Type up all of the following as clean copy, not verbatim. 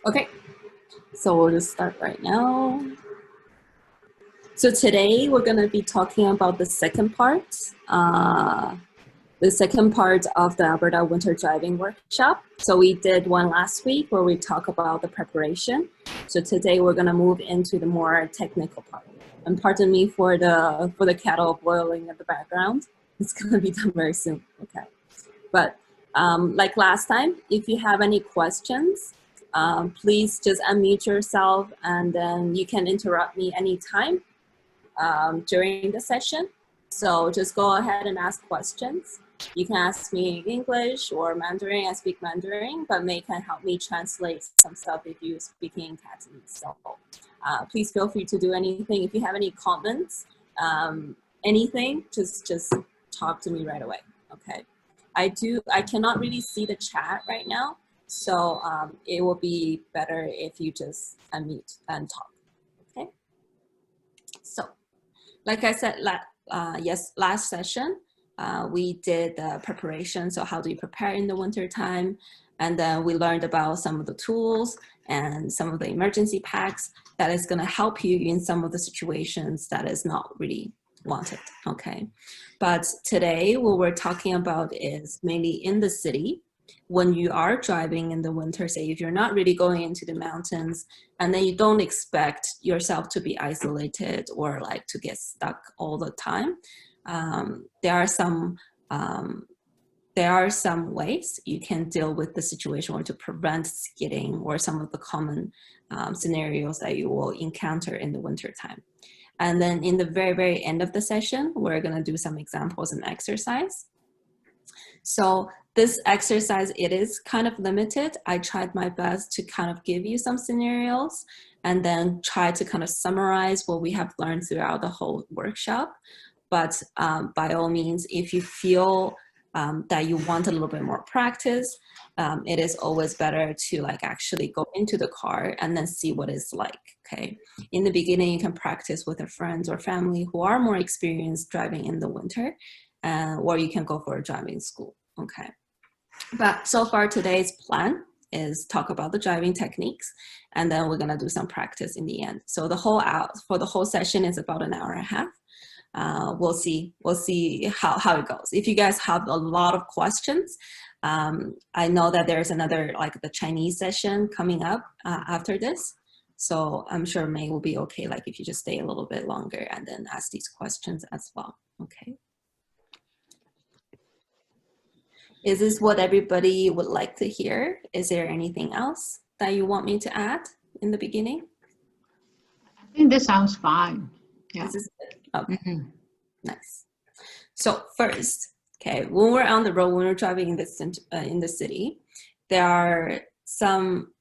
Okay, so we'll just start right now. So today we're going to be talking about the second part of the Alberta Winter Driving Workshop. So we did one last week where we talked about the preparation. So today we're going to move into the more technical part. And pardon me for the kettle boiling in the background. It's going to be done very soon. Okay, but like last time, if you have any questions, please just unmute yourself, and then you can interrupt me anytime during the session. So just go ahead and ask questions. You can ask me in English or Mandarin. I speak Mandarin, but May can help me translate some stuff if you're speaking in Cantonese. So please feel free to do anything. If you have any comments, anything, just talk to me right away, okay? I cannot really see the chat right now, so it will be better if you just unmute and talk, okay? So, like I said, last session, we did the preparation. So how do you prepare in the winter time? And then we learned about some of the tools and some of the emergency packs that is gonna help you in some of the situations that is not really wanted, okay? But today, what we're talking about is mainly in the city. When you are driving in the winter, say if you're not really going into the mountains, and then you don't expect yourself to be isolated or like to get stuck all the time, there are some ways you can deal with the situation or to prevent skidding or some of the common scenarios that you will encounter in the winter time. And then in the very, very end of the session, we're gonna do some examples and exercise. So this exercise, it is kind of limited. I tried my best to kind of give you some scenarios and then try to kind of summarize what we have learned throughout the whole workshop. But by all means, if you feel that you want a little bit more practice, it is always better to like actually go into the car and then see what it's like, okay? In the beginning, you can practice with your friends or family who are more experienced driving in the winter, or you can go for a driving school, okay? But so far today's plan is talk about the driving techniques, and then we're gonna do some practice in the end. So the whole session is about an hour and a half. We'll see how it goes. If you guys have a lot of questions, I know that there's another, like the Chinese session coming up after this. So I'm sure May will be okay, like if you just stay a little bit longer and then ask these questions as well, okay? Is this what everybody would like to hear? Is there anything else that you want me to add in the beginning? I think this sounds fine. Yeah. This is good. Okay. Nice. So first, okay, when we're on the road, when we're driving in the city, there are some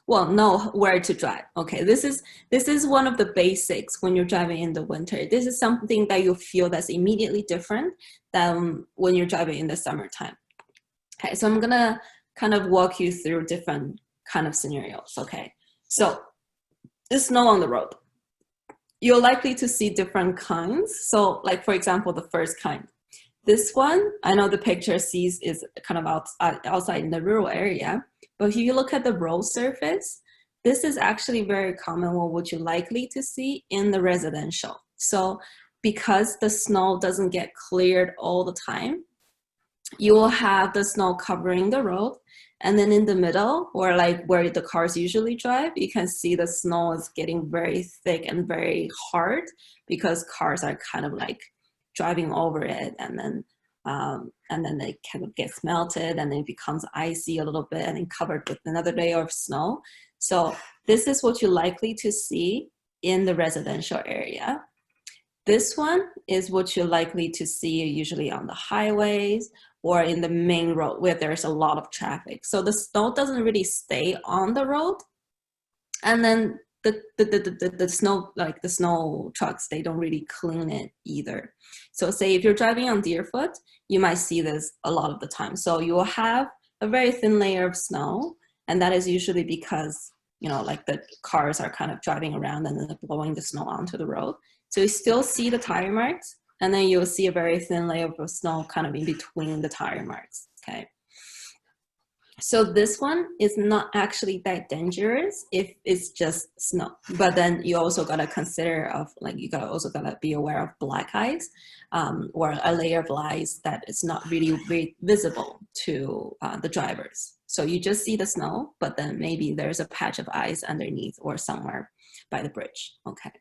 know where to drive. Okay, this is one of the basics when you're driving in the winter. This is something that you feel that's immediately different than when you're driving in the summertime. Okay, so I'm gonna kind of walk you through different kind of scenarios. Okay, so there's snow on the road. You're likely to see different kinds. So like, for example, the first kind. This one, I know the picture sees is kind of outside in the rural area, but if you look at the road surface, this is actually very common what you're likely to see in the residential. So because the snow doesn't get cleared all the time, you will have the snow covering the road, and then in the middle, or like where the cars usually drive, you can see the snow is getting very thick and very hard because cars are kind of like driving over it, and then they kind of gets melted, and then it becomes icy a little bit and then covered with another layer of snow. So this is what you're likely to see in the residential area. This one is what you're likely to see usually on the highways or in the main road where there's a lot of traffic. So the snow doesn't really stay on the road. And then the snow, like the snow trucks, they don't really clean it either. So say if you're driving on Deerfoot, you might see this a lot of the time. So you will have a very thin layer of snow, and that is usually because, you know, like the cars are kind of driving around and then blowing the snow onto the road. So you still see the tire marks, and then you'll see a very thin layer of snow kind of in between the tire marks, okay? So this one is not actually that dangerous if it's just snow. But then you also gotta consider of like you gotta also gotta be aware of black ice, or a layer of ice that is not really visible to the drivers. So you just see the snow, but then maybe there's a patch of ice underneath or somewhere by the bridge. Okay.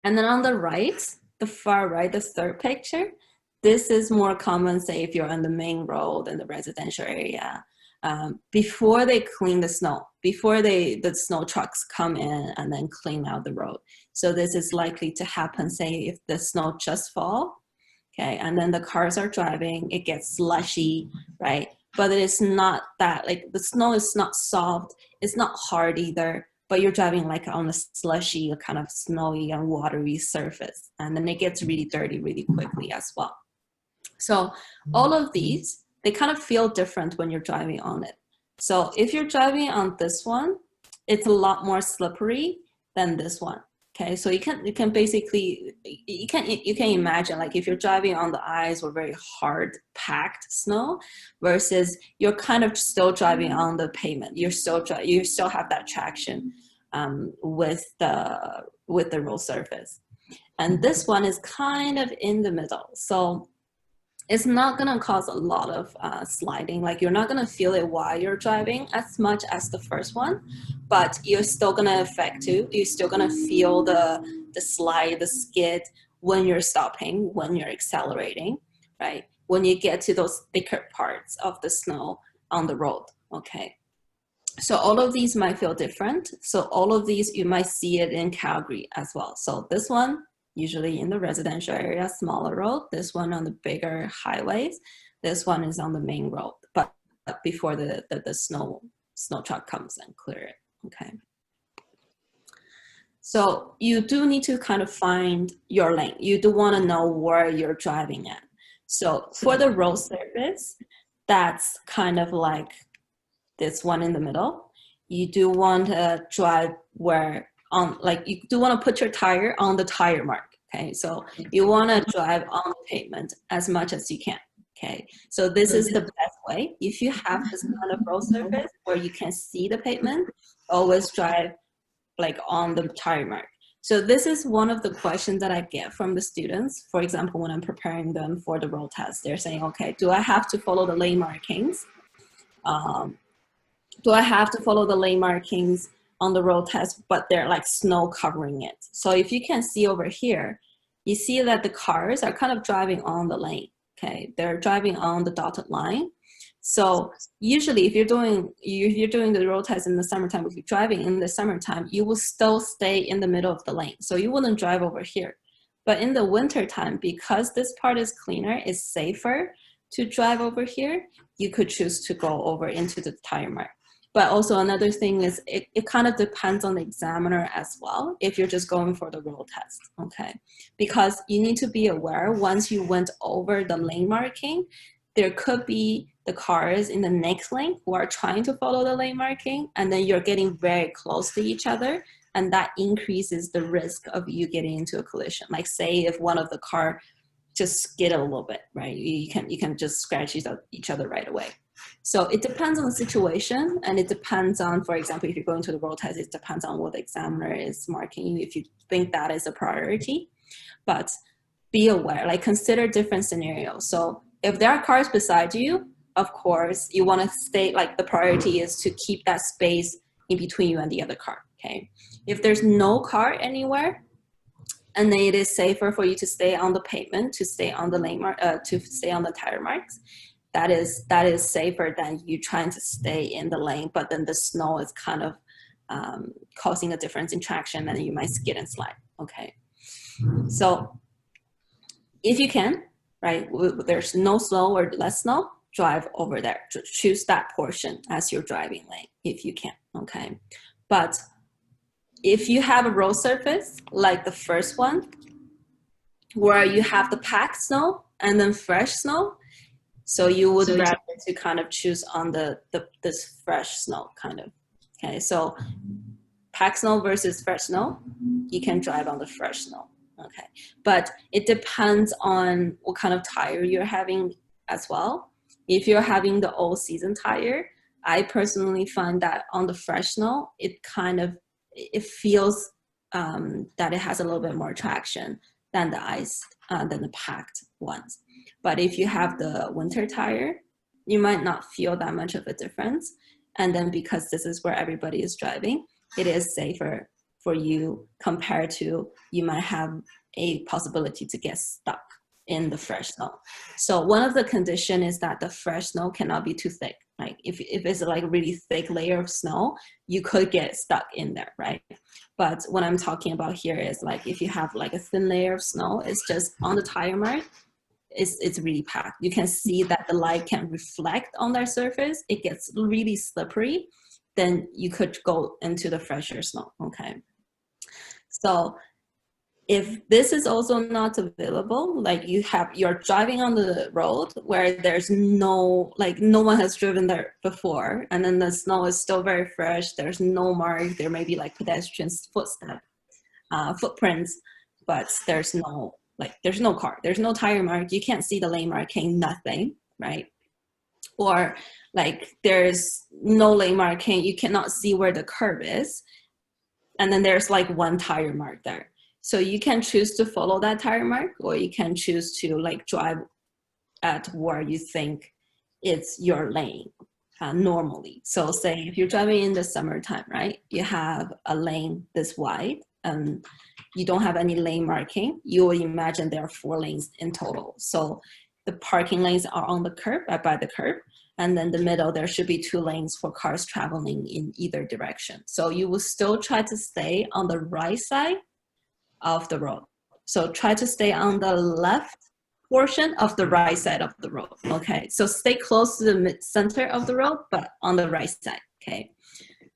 And then on the right, the far right, the third picture, this is more common, say, if you're on the main road in the residential area, before they clean the snow, before the snow trucks come in and then clean out the road. So this is likely to happen, say, if the snow just fall, okay, and then the cars are driving, it gets slushy, right? But it is not that, like the snow is not soft, it's not hard either, but you're driving like on a slushy, kind of snowy and watery surface. And then it gets really dirty really quickly as well. So all of these, they kind of feel different when you're driving on it. So if you're driving on this one, it's a lot more slippery than this one. Okay, so you can basically you can imagine like if you're driving on the ice or very hard packed snow versus you're kind of still driving on the pavement. You still have that traction with the road surface, and this one is kind of in the middle. So it's not going to cause a lot of sliding. Like you're not going to feel it while you're driving as much as the first one, but you're still going to affect too. You're still going to feel the slide, the skid when you're stopping, when you're accelerating, right? When you get to those thicker parts of the snow on the road, okay? So all of these might feel different. So all of these, you might see it in Calgary as well. So this one, usually in the residential area, smaller road. This one on the bigger highways. This one is on the main road, but before the snow truck comes and clear it, okay? So you do need to kind of find your lane. You do want to know where you're driving at. So for the road surface, that's kind of like this one in the middle. You do want to drive where like you do want to put your tire on the tire mark. Okay, so you want to drive on the pavement as much as you can. Okay, so this is the best way. If you have this kind of road surface where you can see the pavement, always drive like on the tire mark. So this is one of the questions that I get from the students. For example, when I'm preparing them for the road test, they're saying, okay, do I have to follow the lane markings? Do I have to follow the lane markings on the road test, but they're like snow covering it? So if you can see over here, you see that the cars are kind of driving on the lane, okay? They're driving on the dotted line. So usually if you're doing the road test in the summertime, if you're driving in the summertime, you will still stay in the middle of the lane. So you wouldn't drive over here. But in the wintertime, because this part is cleaner, it's safer to drive over here, you could choose to go over into the tire mark. But also another thing is it kind of depends on the examiner as well if you're just going for the road test, okay? Because you need to be aware once you went over the lane marking, there could be the cars in the next lane who are trying to follow the lane marking, and then you're getting very close to each other, and that increases the risk of you getting into a collision. Like say if one of the car just skid a little bit, right? You can just scratch each other right away. So it depends on the situation, and it depends on, for example, if you're going to the road test, it depends on what the examiner is marking you, if you think that is a priority. But be aware, like consider different scenarios. So if there are cars beside you, of course, you want to stay, like the priority is to keep that space in between you and the other car, okay? If there's no car anywhere, and then it is safer for you to stay on the pavement, to stay on the lane mark, to stay on the tire marks, that is safer than you trying to stay in the lane, but then the snow is kind of causing a difference in traction and you might skid and slide, okay? So if you can, right, there's no snow or less snow, drive over there. Choose that portion as your driving lane if you can, okay? But if you have a road surface like the first one, where you have the packed snow and then fresh snow, so you would rather to kind of choose on this fresh snow kind of, okay? So packed snow versus fresh snow, you can drive on the fresh snow, okay? But it depends on what kind of tire you're having as well. If you're having the all season tire, I personally find that on the fresh snow, it feels that it has a little bit more traction than the ice, than the packed ones. But if you have the winter tire, you might not feel that much of a difference. And then because this is where everybody is driving, it is safer for you compared to you might have a possibility to get stuck in the fresh snow. So one of the condition is that the fresh snow cannot be too thick. Like if it's like a really thick layer of snow, you could get stuck in there, right? But what I'm talking about here is like if you have like a thin layer of snow, it's just on the tire mark, it's really packed. You can see that the light can reflect on that surface. It gets really slippery. Then you could go into the fresher snow, okay? So if this is also not available, like you're driving on the road where there's no one has driven there before, and then the snow is still very fresh, there's no mark, there may be like pedestrians footprints, but there's no car, there's no tire mark, you can't see the lane marking, nothing, right? Or like there's no lane marking, you cannot see where the curb is, and then there's like one tire mark there. So you can choose to follow that tire mark, or you can choose to like drive at where you think it's your lane normally. So say if you're driving in the summertime, right? You have a lane this wide and you don't have any lane marking. You will imagine there are 4 lanes in total. So the parking lanes are on the curb, by the curb. And then the middle, there should be 2 lanes for cars traveling in either direction. So you will still try to stay on the right side of the road. So try to stay on the left portion of the right side of the road, okay? So stay close to the mid-center of the road, but on the right side, okay?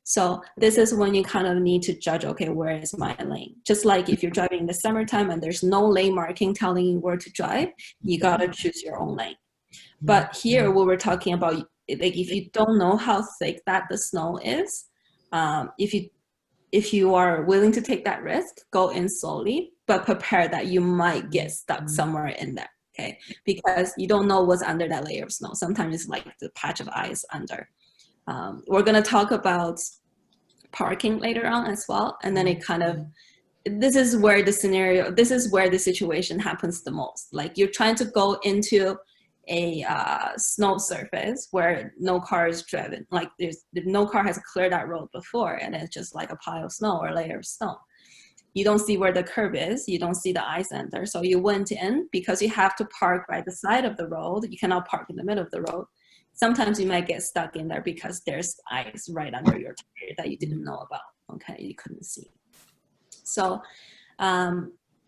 So this is when you kind of need to judge, okay, where is my lane? Just like if you're driving in the summertime and there's no lane marking telling you where to drive, you gotta choose your own lane. But here, what we're talking about, like if you don't know how thick that the snow is, if you are willing to take that risk, go in slowly, but prepare that you might get stuck somewhere in there, okay? Because you don't know what's under that layer of snow. Sometimes it's like the patch of ice under. We're gonna talk about parking later on as well, and then this is where the situation happens the most. Like you're trying to go into a snow surface where no car is driven, like no car has cleared that road before, and it's just like a pile of snow or a layer of snow. You don't see where the curb is, you don't see the ice under, so you went in because you have to park by the side of the road. You cannot park in the middle of the road. Sometimes you might get stuck in there because there's ice right under your tire that you didn't know about, okay, you couldn't see. So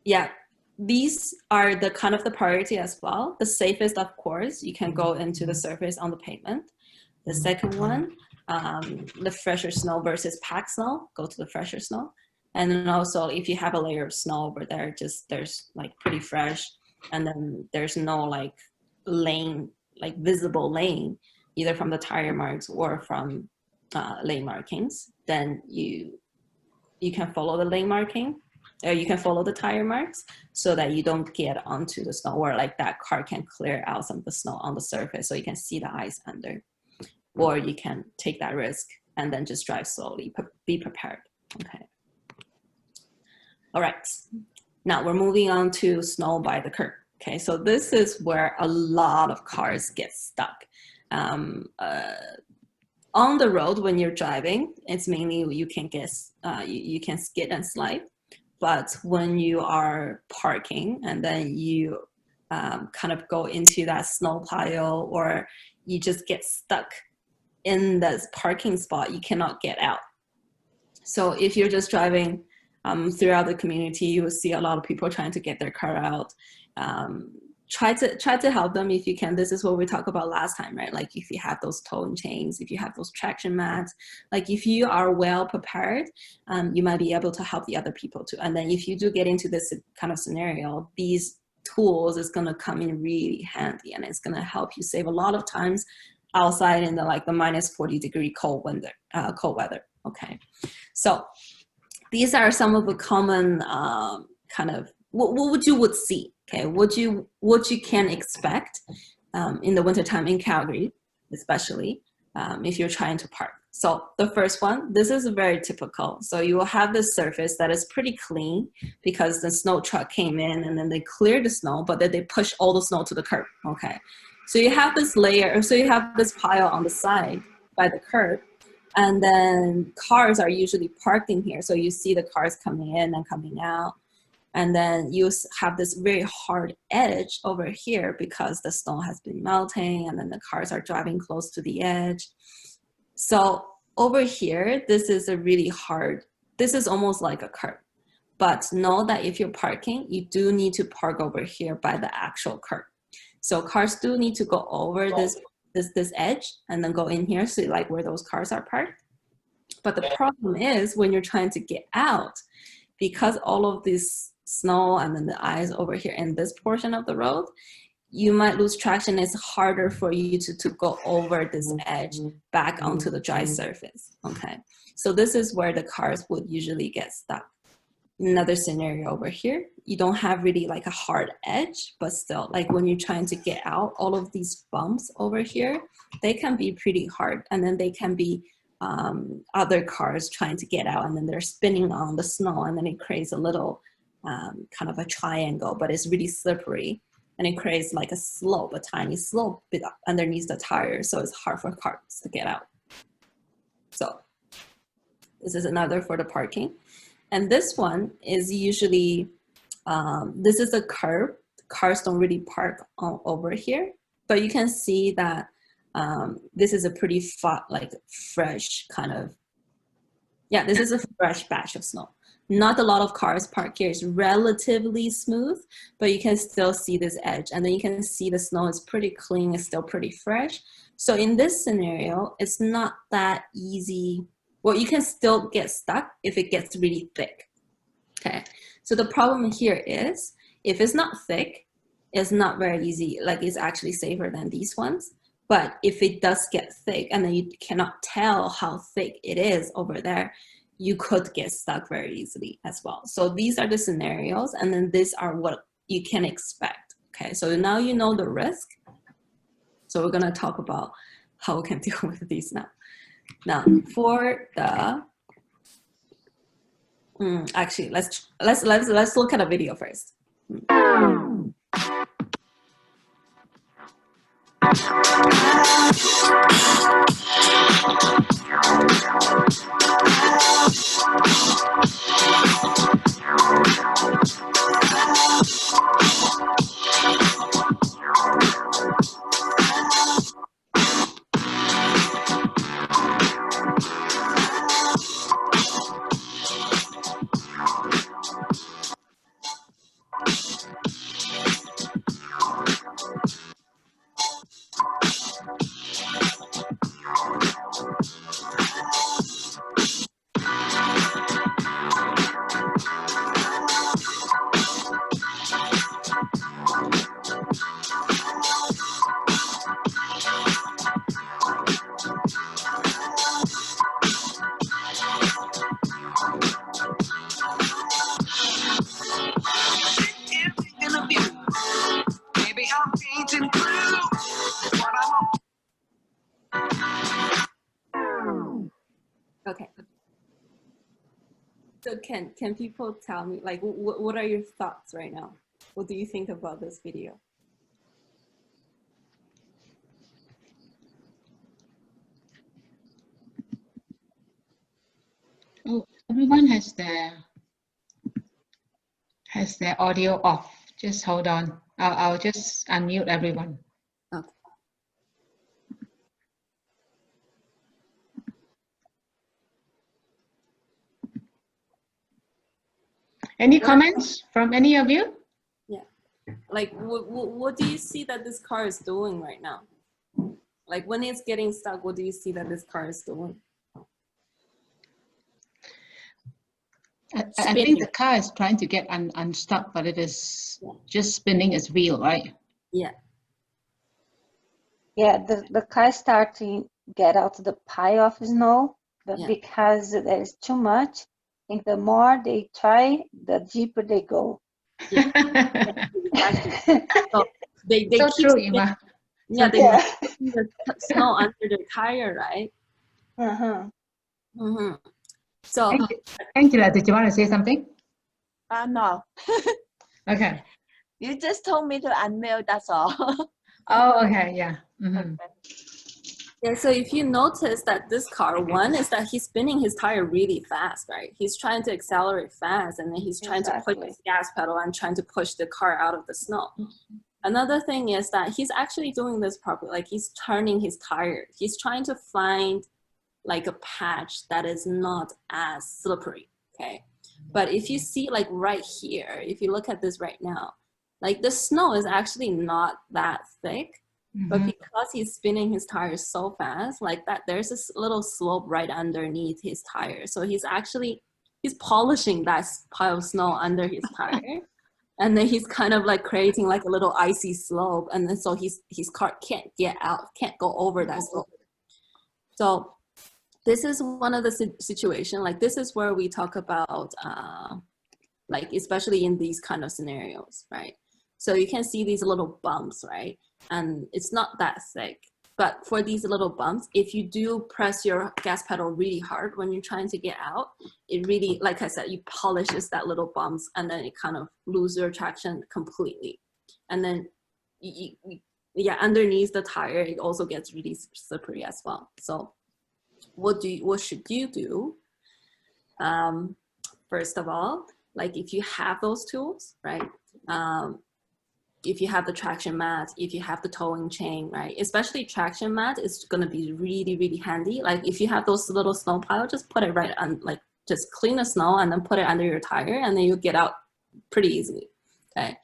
yeah, these are the kind of the priority as well. The safest, of course, you can go into the surface on the pavement. The second one, the fresher snow versus packed snow, go to the fresher snow. And then also if you have a layer of snow over there, there's like pretty fresh, and then there's no like lane, like visible lane, either from the tire marks or from lane markings, then you can follow the lane marking, or you can follow the tire marks so that you don't get onto the snow, or like that car can clear out some of the snow on the surface so you can see the ice under. Or you can take that risk and then just drive slowly, be prepared, okay? All right, now we're moving on to snow by the curb. Okay, so this is where a lot of cars get stuck. On the road when you're driving, it's mainly you can skid and slide. But when you are parking and then you kind of go into that snow pile, or you just get stuck in the parking spot, you cannot get out. So if you're just driving throughout the community, you will see a lot of people trying to get their car out. Try to help them if you can. This is what we talked about last time, right? Like if you have those towing chains, if you have those traction mats, like if you are well prepared, you might be able to help the other people too. And then if you do get into this kind of scenario, these tools is going to come in really handy, and it's going to help you save a lot of times outside in the like the minus 40-degree cold weather. Okay, so these are some of the common kind of what you would see. Okay, what you can expect in the wintertime in Calgary, especially if you're trying to park. So the first one, this is very typical. So you will have this surface that is pretty clean because the snow truck came in and then they cleared the snow, but then they push all the snow to the curb, okay? So you have this layer, so you have this pile on the side by the curb, and then cars are usually parked in here. So you see the cars coming in and coming out. And then you have this very hard edge over here because the snow has been melting and then the cars are driving close to the edge. So over here, this is a really hard, this is almost like a curb. But know that if you're parking, you do need to park over here by the actual curb. So cars do need to go over this edge and then go in here, so like where those cars are parked. But the problem is when you're trying to get out, because all of this snow and then the ice over here in this portion of the road, you might lose traction. It's harder for you to go over this edge back onto the dry surface, okay? So this is where the cars would usually get stuck. Another scenario over here, you don't have really like a hard edge, but still, like when you're trying to get out, all of these bumps over here, they can be pretty hard, and then they can be other cars trying to get out, and then they're spinning on the snow, and then it creates a little kind of a triangle, but it's really slippery, and it creates like a slope, a tiny slope underneath the tire, so it's hard for cars to get out. So this is another for the parking. And this one is usually, this is a curb. Cars don't really park over here, but you can see that this is a pretty fresh kind of, yeah, this is a fresh batch of snow. Not a lot of cars parked here. It's relatively smooth, but you can still see this edge. And then you can see the snow is pretty clean. It's still pretty fresh. So in this scenario, it's not that easy. Well, you can still get stuck if it gets really thick, okay? So the problem here is, if it's not thick, it's not very easy. Like, it's actually safer than these ones. But if it does get thick and then you cannot tell how thick it is over there, you could get stuck very easily as well. So these are the scenarios, and then these are what you can expect, okay? So now you know the risk. So we're gonna talk about how we can deal with these now. Now for the, actually, let's look at a video first. Okay. So can people tell me, like, what are your thoughts right now? What do you think about this video? Oh, everyone has their audio off. Just hold on. I'll just unmute everyone. Okay. Any comments from any of you? Yeah. Like, what do you see that this car is doing right now? Like, when it's getting stuck, what do you see that this car is doing? I think the car is trying to get unstuck, but it is just spinning its wheel, right? Yeah. Yeah, the car starts to get out the pile of snow, but because there's too much, I think the more they try, the deeper they go. Yeah. Exactly. So they so keep true, Ima. Yeah, they Yeah. the snow under their tire, right? So Angela, did you want to say something? No. Okay. You just told me to unmute, that's all. Oh, okay, yeah. Okay. yeah, so if you notice that this car, one is that he's spinning his tire really fast, right? He's trying to accelerate fast, and then he's trying to push Exactly. his gas pedal and trying to push the car out of the snow. Another thing is that he's actually doing this properly, like he's turning his tire. He's trying to find like a patch that is not as slippery, okay? But if you see like right here, if you look at this right now, like the snow is actually not that thick, but because he's spinning his tires so fast, like that, there's this little slope right underneath his tire. So he's polishing that pile of snow under his tire. And then he's kind of like creating like a little icy slope. And then so his car can't get out, can't go over that slope. So this is one of the situation, like this is where we talk about, like especially in these kind of scenarios, right? So you can see these little bumps, right? And it's not that thick. But for these little bumps, if you do press your gas pedal really hard when you're trying to get out, it really, like I said, you polishes that little bumps and then it kind of loses your traction completely. And then, yeah, underneath the tire, it also gets really slippery as well. So what should you do? First of all, like if you have those tools, right? If you have the traction mat, if you have the towing chain, right? Especially traction mat is gonna be really, really handy. Like if you have those little snow pile, just put it right on, like just clean the snow and then put it under your tire and then you get out pretty easily, okay?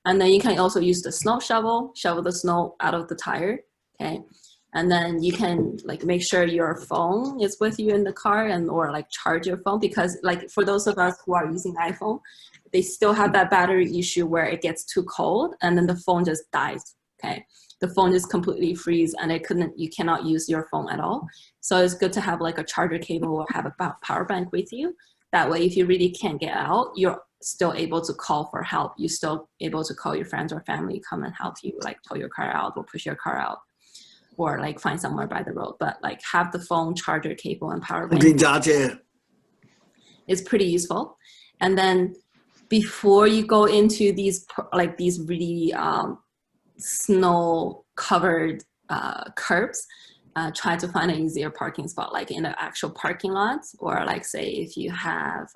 And then you can also use the snow shovel the snow out of the tire, okay? And then you can like make sure your phone is with you in the car and or like charge your phone, because like for those of us who are using iPhone, they still have that battery issue where it gets too cold and then the phone just dies, okay? The phone just completely freeze and you cannot use your phone at all. So it's good to have like a charger cable or have a power bank with you. That way, if you really can't get out, you're still able to call for help. You're still able to call your friends or family, come and help you, like tow your car out or push your car out, or like find somewhere by the road. But like have the phone, charger cable, and power bank. It's pretty useful. And then before you go into these really snow covered curbs, try to find an easier parking spot, like in the actual parking lots, or like say if you have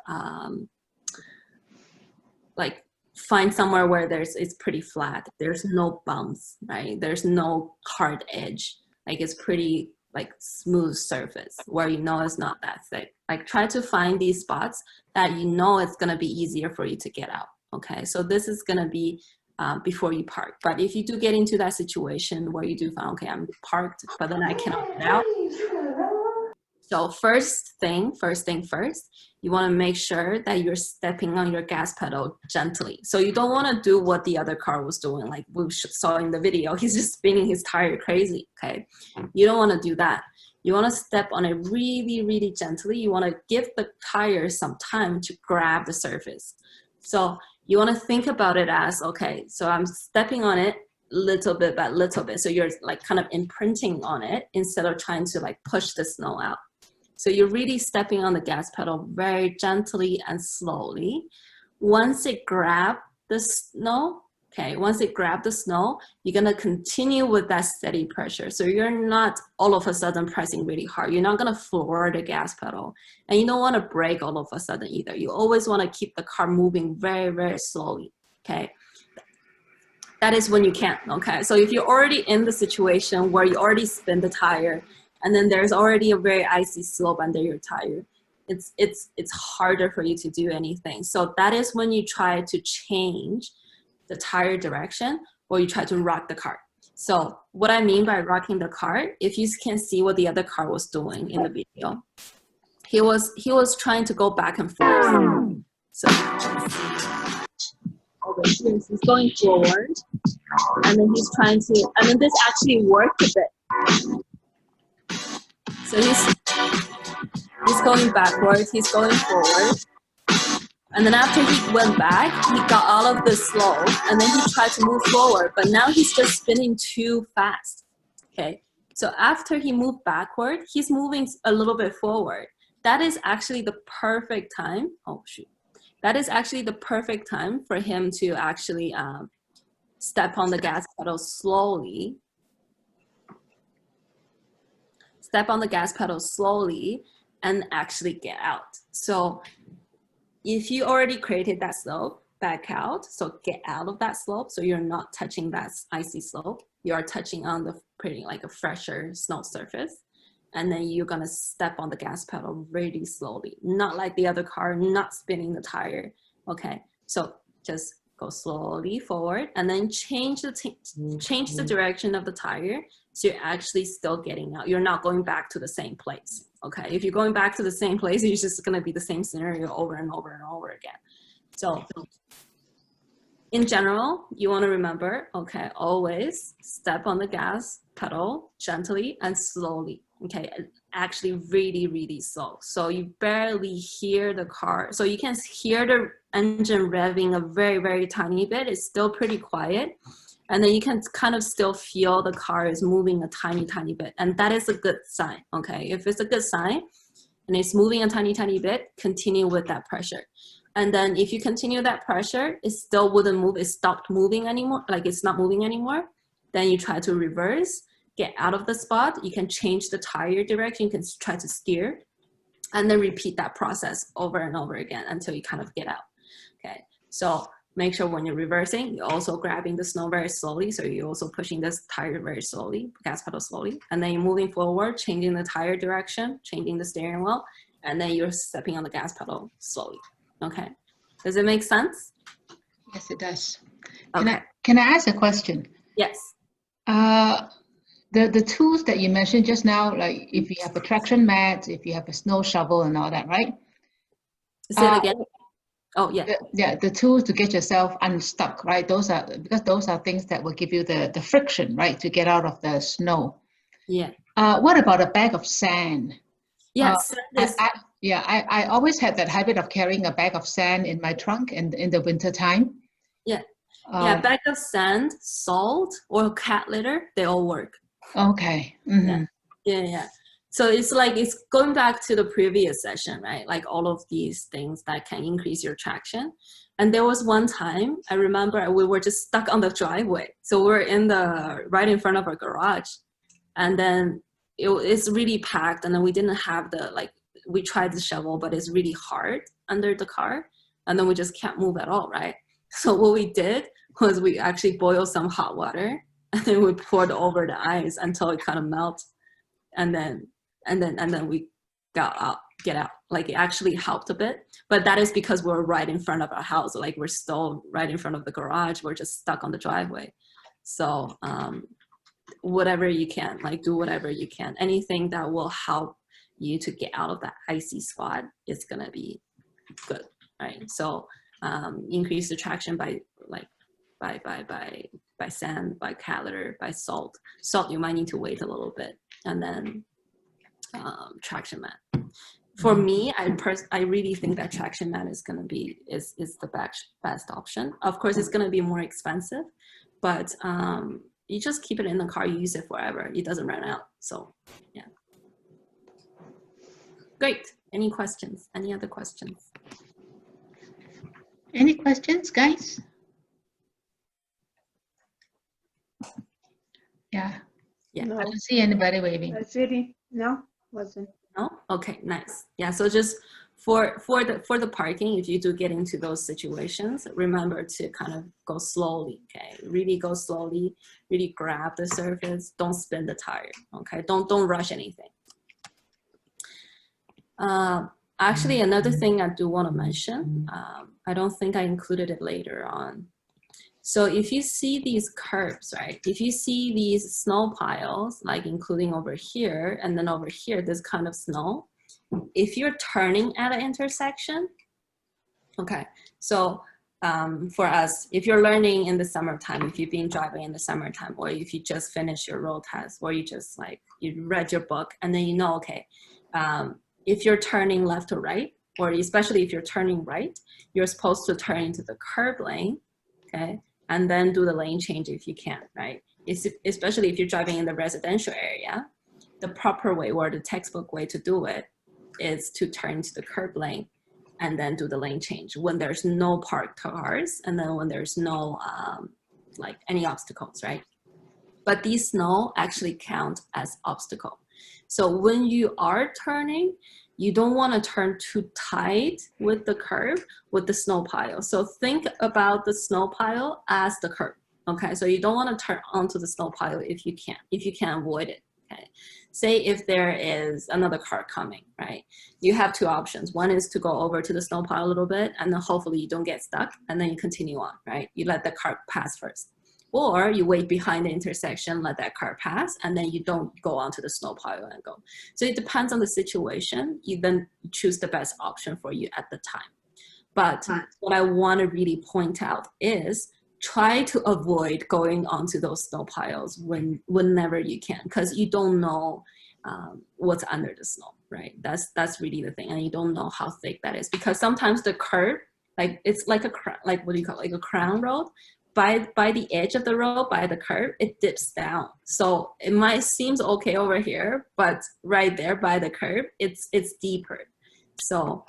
like find somewhere where it's pretty flat, there's no bumps, right? There's no hard edge, like it's pretty like smooth surface where you know it's not that thick. Like try to find these spots that you know it's gonna be easier for you to get out, okay? So this is gonna be before you park. But if you do get into that situation where you do find, okay, I'm parked, but then I cannot get out. So first thing first, you want to make sure that you're stepping on your gas pedal gently. So you don't want to do what the other car was doing, like we saw in the video. He's just spinning his tire crazy, okay? You don't want to do that. You want to step on it really, really gently. You want to give the tire some time to grab the surface. So you want to think about it as, okay, so I'm stepping on it little bit by little bit. So you're like kind of imprinting on it instead of trying to like push the snow out. So you're really stepping on the gas pedal very gently and slowly. Once it grabs the snow, okay, once it grabs the snow, you're gonna continue with that steady pressure. So you're not all of a sudden pressing really hard. You're not gonna floor the gas pedal. And you don't wanna brake all of a sudden either. You always wanna keep the car moving very, very slowly, okay? That is when you can, okay? So if you're already in the situation where you already spin the tire, and then there's already a very icy slope under your tire, it's harder for you to do anything. So that is when you try to change the tire direction, or you try to rock the car. So what I mean by rocking the car, if you can see what the other car was doing in the video, he was trying to go back and forth. So over here, he's going forward, and then he's trying to, and then this actually worked a bit. So he's going backwards, he's going forward, And then after he went back, he got out of the slope, and then he tried to move forward, but now he's just spinning too fast, okay? So after he moved backward, he's moving a little bit forward. That is actually the perfect time, oh shoot. That is actually the perfect time for him to actually step on the gas pedal slowly. Step on the gas pedal slowly and actually get out. So if you already created that slope, back out. So get out of that slope. So you're not touching that icy slope. You are touching on the pretty like a fresher snow surface. And then you're gonna step on the gas pedal really slowly, not like the other car, not spinning the tire. Okay, so just go slowly forward and then change the direction of the tire. So you're actually still getting out. You're not going back to the same place. Okay, if you're going back to the same place, it's just gonna be the same scenario over and over and over again. So in general, you wanna remember, okay, always step on the gas pedal gently and slowly. Okay, actually really, really slow. So you barely hear the car. So you can hear the engine revving a very, very tiny bit. It's still pretty quiet. And then you can kind of still feel the car is moving a tiny, tiny bit. And that is a good sign, okay? If it's a good sign and it's moving a tiny, tiny bit, continue with that pressure. And then if you continue that pressure, it still wouldn't move. It stopped moving anymore, like it's not moving anymore. Then you try to reverse. Get out of the spot, you can change the tire direction, you can try to steer, and then repeat that process over and over again until you kind of get out, okay? So make sure when you're reversing, you're also grabbing the snow very slowly, so you're also pushing this tire very slowly, gas pedal slowly, and then you're moving forward, changing the tire direction, changing the steering wheel, and then you're stepping on the gas pedal slowly, okay? Does it make sense? Yes, it does. Okay. Can I ask a question? Yes. The tools that you mentioned just now, like if you have a traction mat, if you have a snow shovel and all that, right? Say it again. Oh, yeah. The tools to get yourself unstuck, right? Those are things that will give you the friction, right, to get out of the snow. Yeah. What about a bag of sand? Yes. I always had that habit of carrying a bag of sand in my trunk in the winter time. Yeah. Bag of sand, salt, or cat litter, they all work. Okay. Mm-hmm. Yeah. So it's like, it's going back to the previous session, right? Like all of these things that can increase your traction. And there was one time, I remember we were just stuck on the driveway. So we're right in front of our garage. And then it's really packed. And then we didn't have we tried the shovel, but it's really hard under the car. And then we just can't move at all, right? So what we did was we actually boiled some hot water and then we poured over the ice until it kind of melted, and then we get out. Like it actually helped a bit, but that is because we're right in front of our house. Like we're still right in front of the garage. We're just stuck on the driveway. So whatever you can, like do whatever you can. Anything that will help you to get out of that icy spot is gonna be good, right? So increase the traction by sand, by cat litter, by salt. Salt, you might need to wait a little bit, and then traction mat. For me, I really think that traction mat is gonna be is the best option. Of course, it's gonna be more expensive, but you just keep it in the car, you use it forever. It doesn't run out. So yeah. Great. Any questions? Any other questions? Any questions, guys? Yeah. No. I don't see anybody waving. That's really, no, wasn't. No? Okay, nice. Yeah, so just for the parking, if you do get into those situations, remember to kind of go slowly, okay? Really go slowly, really grab the surface, don't spin the tire, okay? Don't rush anything. Actually, another thing I do want to mention, I don't think I included it later on. So if you see these curves, right? If you see these snow piles, like including over here and then over here, this kind of snow, if you're turning at an intersection, okay, so for us, if you're learning in the summertime, if you've been driving in the summertime, or if you just finished your road test, or you just like, you read your book and then you know, okay, if you're turning left or right, or especially if you're turning right, you're supposed to turn into the curb lane, okay? And then do the lane change if you can, right? Especially if you're driving in the residential area, the proper way or the textbook way to do it is to turn to the curb lane and then do the lane change when there's no parked cars and then when there's no like any obstacles, right? But these snow actually count as obstacle. So when you are turning, you don't want to turn too tight with the curb with the snow pile. So think about the snow pile as the curb. Okay, so you don't want to turn onto the snow pile if you can avoid it. Okay, say if there is another car coming, right? You have two options. One is to go over to the snow pile a little bit, and then hopefully you don't get stuck, and then you continue on, right? You let the car pass first. Or you wait behind the intersection, let that car pass, and then you don't go onto the snow pile and go. So it depends on the situation. You then choose the best option for you at the time. But what I want to really point out is try to avoid going onto those snow piles whenever you can, because you don't know what's under the snow, right? That's really the thing, and you don't know how thick that is, because sometimes the curb, like it's like a like what do you call it? Like a crown road. By the edge of the road, by the curb, it dips down. So it might seems okay over here, but right there by the curb, it's deeper. So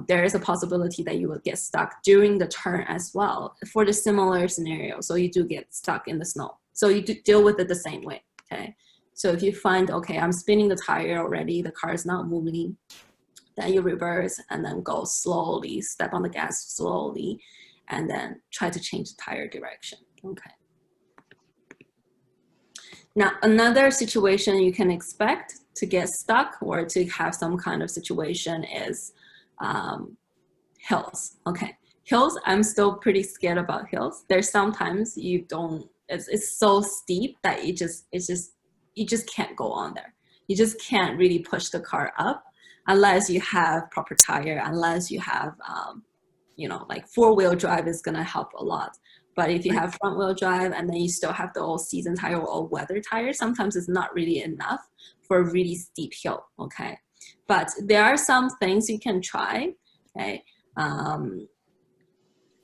there is a possibility that you will get stuck during the turn as well for the similar scenario. So you do get stuck in the snow. So you do deal with it the same way, okay? So if you find, okay, I'm spinning the tire already, the car is not moving, then you reverse and then go slowly, step on the gas slowly, and then try to change the tire direction, okay? Now, another situation you can expect to get stuck or to have some kind of situation is hills, okay? Hills, I'm still pretty scared about hills. There's sometimes you don't, it's so steep that you just can't go on there. You just can't really push the car up unless you have proper tire, unless you have, you know, like 4-wheel drive is gonna help a lot. But if you have front wheel drive and then you still have the old season tire or old weather tire, sometimes it's not really enough for a really steep hill, okay? But there are some things you can try, okay?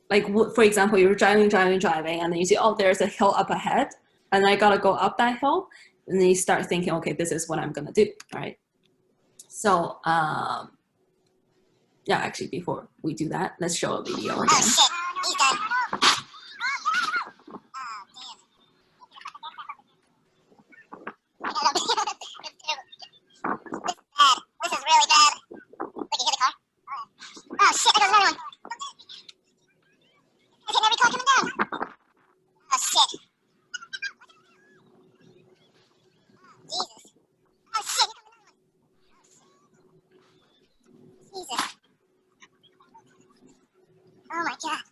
Like for example, you're driving, and then you see, oh, there's a hill up ahead and I gotta go up that hill. And then you start thinking, okay, this is what I'm gonna do, right? So, yeah, actually, before we do that, let's show a video again. Oh shit, he's done. Oh damn. This is really bad. Wait, you hear the car? Oh shit, there goes another one. It's hitting every car coming down. Oh shit. Jesus. Oh shit, here comes another one. Jesus. Oh my god.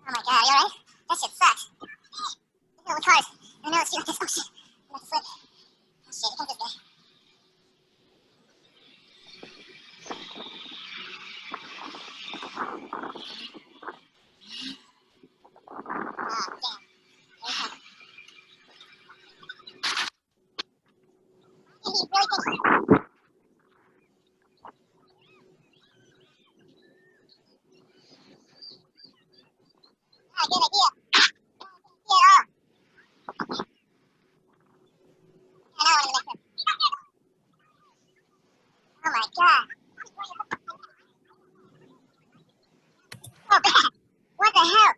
Oh my god, you alright? That shit sucks. Look at all the cars. I know it's you like this. Oh shit. I'm about to slip. Oh shit, here comes this guy. Oh damn. Here he comes. He really thinks. Ah, good idea. Yeah. Oh my god. Oh, bad. What the hell?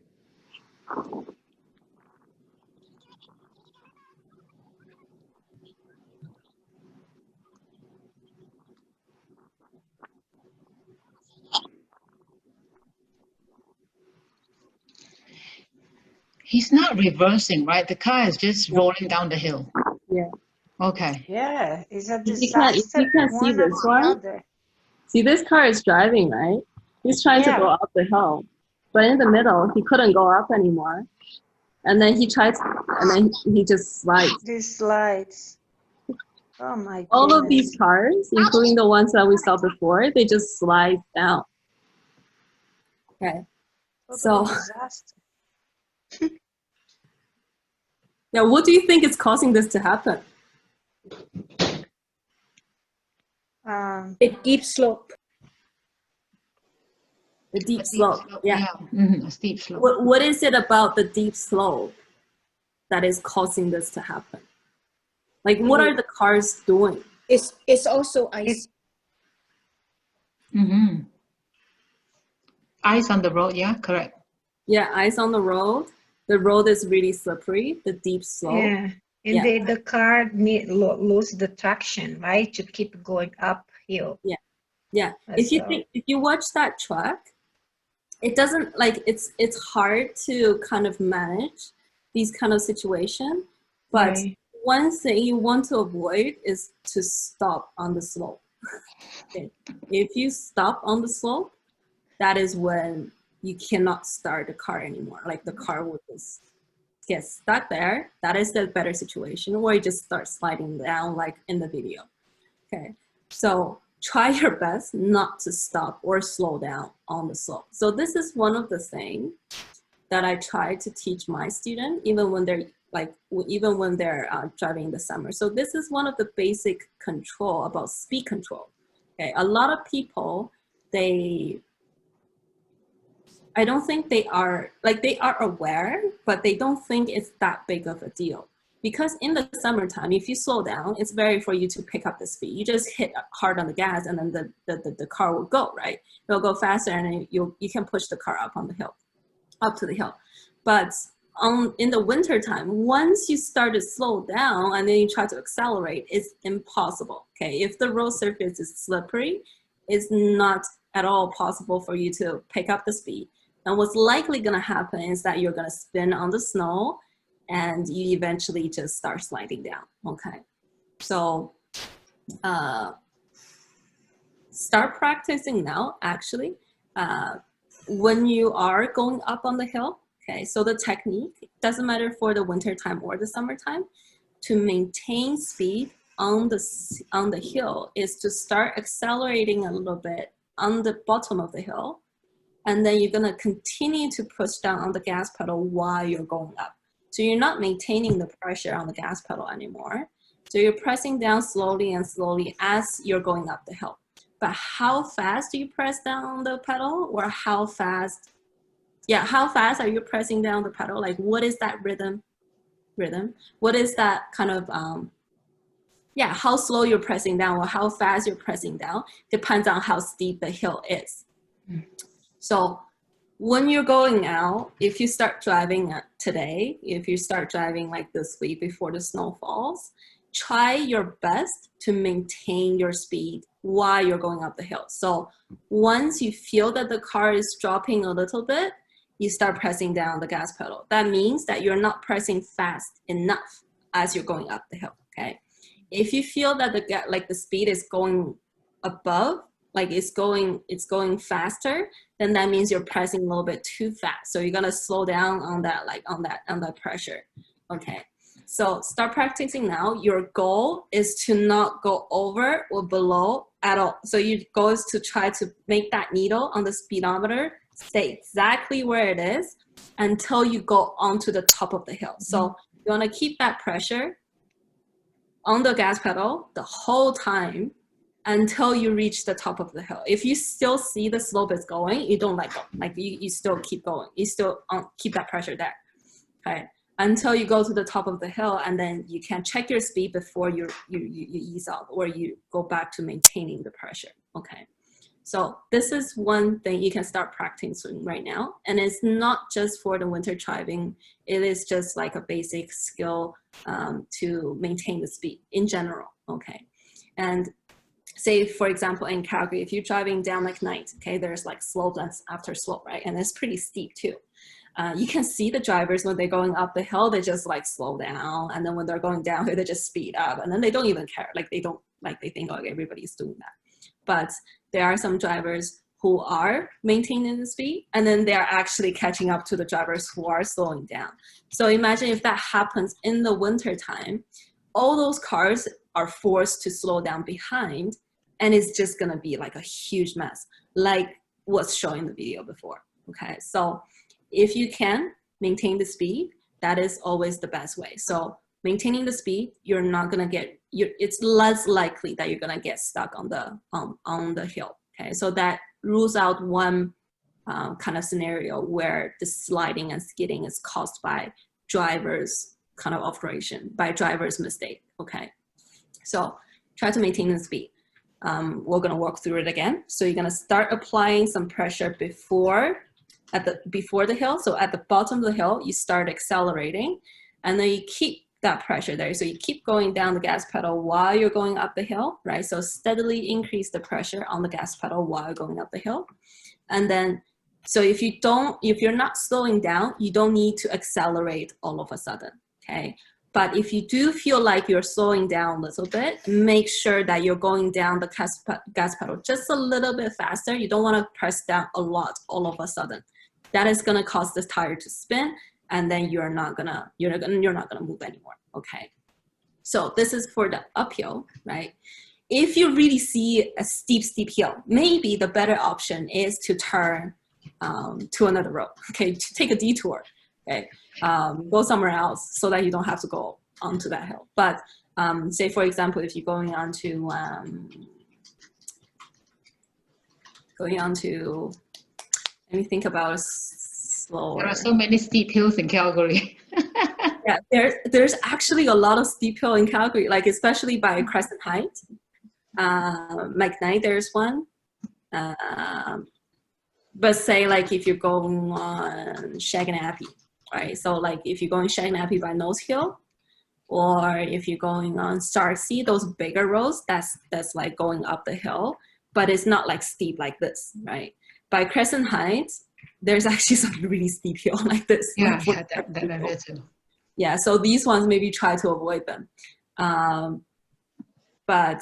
He's not reversing, right? The car is just rolling down the hill. Yeah. Okay. Yeah, it's a If you disaster. can't see one this after one, the other. see this car is driving, right? He's trying to Yeah. go up the hill, but in the middle, he couldn't go up anymore. And then he tries, and then he just slides. These slides. Oh my All of goodness. these cars, including the ones that we saw before, they just slide down. Okay. Total So, disaster. yeah, what do you think is causing this to happen? A deep slope. The deep A slope. Yeah. A steep slope. What is it about the deep slope that is causing this to happen? Like, what are the cars doing? It's also ice. Ice on the road, yeah, correct. Yeah, ice on the road. The road is really slippery, the deep slope. Yeah. And the car lose the traction, right? To keep going uphill. Yeah. If you watch that truck, it doesn't like it's hard to kind of manage these kind of situation, but Right. one thing you want to avoid is to stop on the slope. Okay. If you stop on the slope, that is when you cannot start the car anymore. Like the car will just get stuck there. That is the better situation, or you just start sliding down like in the video. Okay, so try your best not to stop or slow down on the slope. So this is one of the things that I try to teach my students, even when they're driving in the summer. So this is one of the basic control about speed control. Okay, a lot of people, I don't think they are aware, but they don't think it's that big of a deal. Because in the summertime, if you slow down, it's very for you to pick up the speed. You just hit hard on the gas and then the car will go, right? It'll go faster and you can push the car up to the hill. But in the winter time, once you start to slow down and then you try to accelerate, it's impossible, okay? If the road surface is slippery, it's not at all possible for you to pick up the speed. And what's likely gonna happen is that you're gonna spin on the snow and you eventually just start sliding down, okay? So start practicing now, actually, when you are going up on the hill, okay? So the technique, doesn't matter for the winter time or the summertime, to maintain speed on the hill is to start accelerating a little bit on the bottom of the hill, and then you're gonna continue to push down on the gas pedal while you're going up. So you're not maintaining the pressure on the gas pedal anymore. So you're pressing down slowly and slowly as you're going up the hill. But how fast do you press down on the pedal, or how fast are you pressing down the pedal? Like, what is that rhythm? What is that kind of, how slow you're pressing down or how fast you're pressing down depends on how steep the hill is. So when you're going out, if you start driving today, if you start driving like this week before the snow falls, try your best to maintain your speed while you're going up the hill. So once you feel that the car is dropping a little bit, you start pressing down the gas pedal. That means that you're not pressing fast enough as you're going up the hill, okay? If you feel that the speed is going above, like it's going faster, then that means you're pressing a little bit too fast. So you're gonna slow down on that pressure, okay? So start practicing now. Your goal is to not go over or below at all. So your goal is to try to make that needle on the speedometer stay exactly where it is until you go onto the top of the hill. So you wanna keep that pressure on the gas pedal the whole time until you reach the top of the hill. If you still see the slope is going, you don't let go. Like you still keep going. You still keep that pressure there, okay? Until you go to the top of the hill, and then you can check your speed before you ease off or you go back to maintaining the pressure, okay? So this is one thing you can start practicing right now. And it's not just for the winter driving. It is just like a basic skill to maintain the speed in general, okay? And say, for example, in Calgary, if you're driving down like night, okay, there's like slope after slope, right? And it's pretty steep too. You can see the drivers when they're going up the hill, they just like slow down. And then when they're going down here, they just speed up. And then they don't even care. Like they think, oh, everybody's doing that. But there are some drivers who are maintaining the speed, and then they're actually catching up to the drivers who are slowing down. So imagine if that happens in the winter time, all those cars are forced to slow down behind, and it's just gonna be like a huge mess, like what's shown in the video before, okay? So if you can maintain the speed, that is always the best way. So maintaining the speed, you're not gonna get, it's less likely that you're gonna get stuck on the hill. Okay, so that rules out one kind of scenario where the sliding and skidding is caused by driver's kind of operation, by driver's mistake. Okay, so try to maintain the speed. We're gonna walk through it again. So you're gonna start applying some pressure before the hill. So at the bottom of the hill, you start accelerating, and then you keep that pressure there. So you keep going down the gas pedal while you're going up the hill, right? So steadily increase the pressure on the gas pedal while you're going up the hill. And then, so if you're not slowing down, you don't need to accelerate all of a sudden, okay? But if you do feel like you're slowing down a little bit, make sure that you're going down the gas pedal just a little bit faster. You don't want to press down a lot all of a sudden. That is going to cause the tire to spin, and then you're not gonna move anymore. Okay. So this is for the uphill, right? If you really see a steep hill, maybe the better option is to turn to another road. Okay, to take a detour. Okay. Go somewhere else so that you don't have to go onto that hill. But say, for example, if you're going on to, let me think about a slower. There are so many steep hills in Calgary. Yeah, there's actually a lot of steep hill in Calgary, like especially by Crescent Heights. McKnight, there's one. But say like if you're going on Shaganappy, right? So like if you're going Shaganappy by Nose Hill, or if you're going on Starksea, those bigger roads, that's like going up the hill, but it's not like steep like this, right? By Crescent Heights, there's actually some really steep hill like this. Yeah, like that area too. Yeah, so these ones maybe try to avoid them. But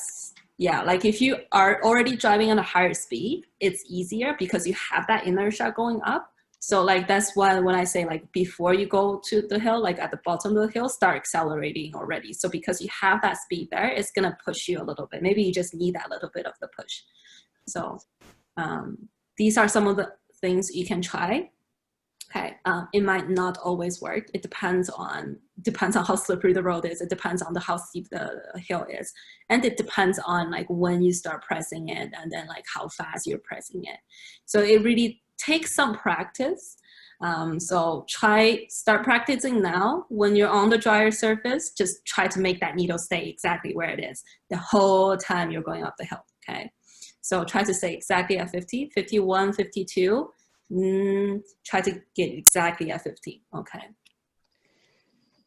yeah, like if you are already driving at a higher speed, it's easier because you have that inertia going up. So like that's why when I say like before you go to the hill, like at the bottom of the hill, start accelerating already. So because you have that speed there, it's gonna push you a little bit. Maybe you just need that little bit of the push. So these are some of the things you can try. Okay, it might not always work. It depends on how slippery the road is. It depends on how steep the hill is, and it depends on like when you start pressing it, and then like how fast you're pressing it. So it really takes some practice. So start practicing now. When you're on the drier surface, just try to make that needle stay exactly where it is the whole time you're going up the hill. Okay, so try to stay exactly at 50, 51, 52. Try to get exactly at 50. Okay.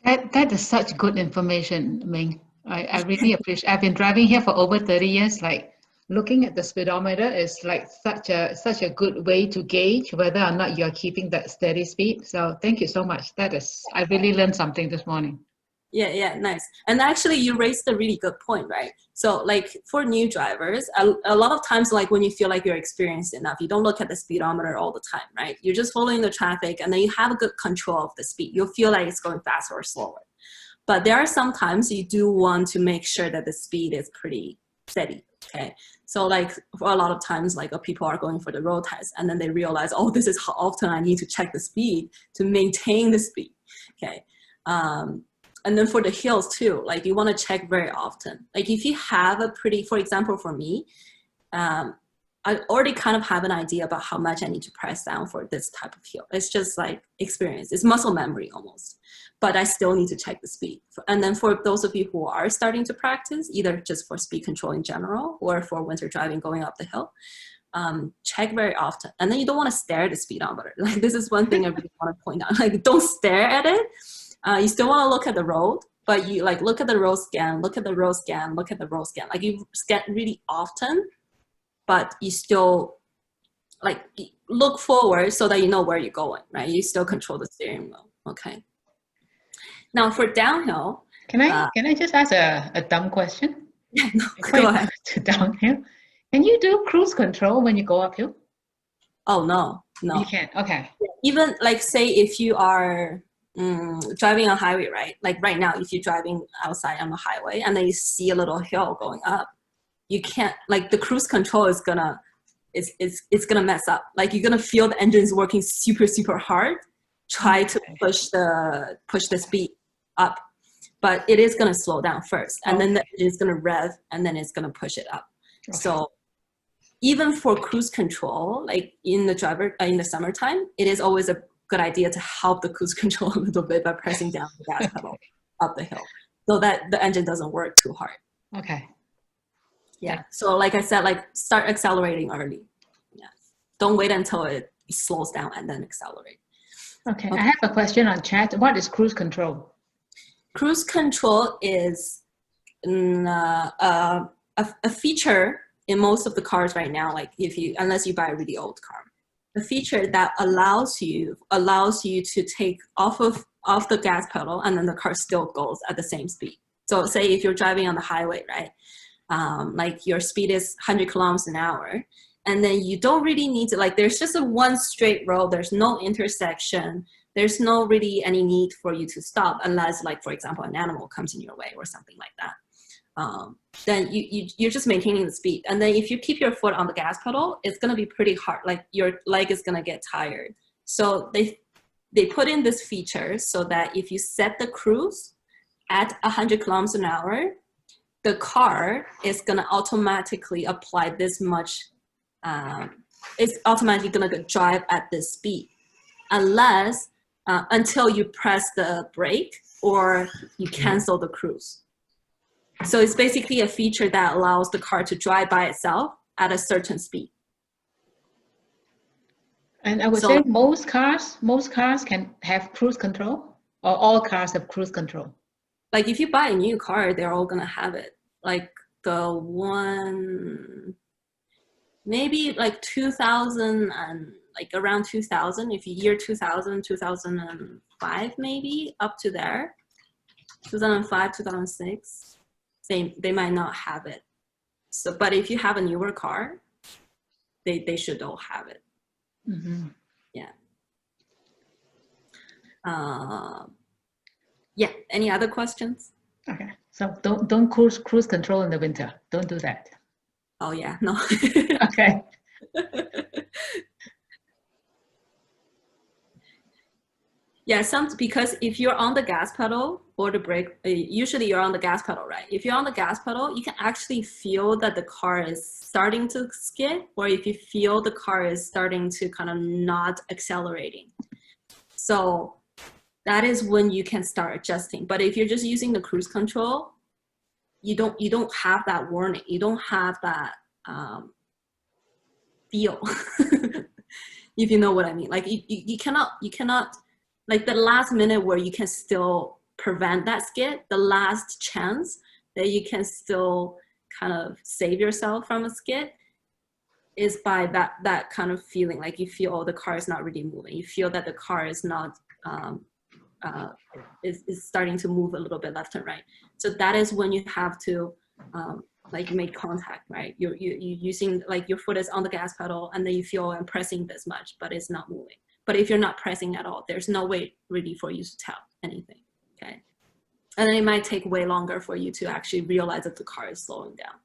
That is such good information, Ming. I really appreciate. I've been driving here for over 30 years. Like looking at the speedometer is like such a good way to gauge whether or not you're keeping that steady speed. So thank you so much. I really learned something this morning. Yeah, nice. And actually you raised a really good point, right? So like for new drivers, a lot of times like when you feel like you're experienced enough, you don't look at the speedometer all the time, right? You're just following the traffic, and then you have a good control of the speed. You'll feel like it's going faster or slower. But there are some times you do want to make sure that the speed is pretty steady, okay? So like for a lot of times, like people are going for the road test, and then they realize, oh, this is how often I need to check the speed to maintain the speed, okay? And then for the hills too, like you want to check very often. Like if you have a pretty, for example, for me, I already kind of have an idea about how much I need to press down for this type of hill. It's just like experience. It's muscle memory almost. But I still need to check the speed. And then for those of you who are starting to practice, either just for speed control in general or for winter driving going up the hill, check very often. And then you don't want to stare at the speedometer. Like this is one thing I really want to point out. Like don't stare at it. You still want to look at the road, but you like look at the road scan, look at the road scan, look at the road scan. Like you scan really often, but you still like look forward so that you know where you're going, right? You still control the steering wheel. Okay. Now for downhill. Can I just ask a dumb question? Yeah, no, go ahead. To downhill. Can you do cruise control when you go uphill? Oh, no. You can't. Okay. Even like say if you are driving on highway, right? Like right now, if you're driving outside on the highway and then you see a little hill going up, you can't, like the cruise control is gonna, it's gonna mess up. Like you're gonna feel the engines working super, super hard, try to push the speed up. but it is going to slow down first, and then Okay. it's going to rev, and then it's going to push it up. Okay. So even for cruise control, like in the summertime, it is always a good idea to help the cruise control a little bit by pressing down the gas pedal up the hill, so that the engine doesn't work too hard. Okay. Yeah. So like I said, like start accelerating early. Yeah. Don't wait until it slows down and then accelerate. Okay. I have a question on chat. What is cruise control? Cruise control is a feature in most of the cars right now. Like unless you buy a really old car, a feature that allows you to take off the gas pedal, and then the car still goes at the same speed. So say if you're driving on the highway, right? Like your speed is 100 kilometers an hour, and then you don't really need to, like, there's just a one straight road, there's no intersection, there's no really any need for you to stop unless, like, for example, an animal comes in your way or something like that. Then you're just maintaining the speed. And then if you keep your foot on the gas pedal, it's going to be pretty hard, like your leg is going to get tired. So they put in this feature so that if you set the cruise at 100 kilometers an hour, the car is going to automatically apply this much, it's automatically going to drive at this speed, unless, until you press the brake or you cancel the cruise. So it's basically a feature that allows the car to drive by itself at a certain speed. And I would say most cars can have cruise control, or all cars have cruise control. Like if you buy a new car, they're all gonna have it. Like the one, maybe like 2000 and like around 2000, if you year 2000, 2005, maybe up to there, 2005, 2006, they might not have it. So, but if you have a newer car, they should all have it. Mm-hmm. Yeah. Yeah. Any other questions? Okay. So don't cruise control in the winter. Don't do that. Oh yeah, no. Okay. Yeah, because if you're on the gas pedal or the brake, usually you're on the gas pedal, right? If you're on the gas pedal, you can actually feel that the car is starting to skid, or if you feel the car is starting to kind of not accelerating. So that is when you can start adjusting. But if you're just using the cruise control, you don't have that warning. You don't have that feel, if you know what I mean. Like you cannot, like the last minute where you can still prevent that skid, the last chance that you can still kind of save yourself from a skid is by that kind of feeling. Like you feel, oh, the car is not really moving. You feel that the car is not, is starting to move a little bit left and right. So that is when you have to like make contact, right? You're using, like your foot is on the gas pedal, and then you feel I'm pressing this much, but it's not moving. But if you're not pressing at all, there's no way really for you to tell anything, okay? And then it might take way longer for you to actually realize that the car is slowing down.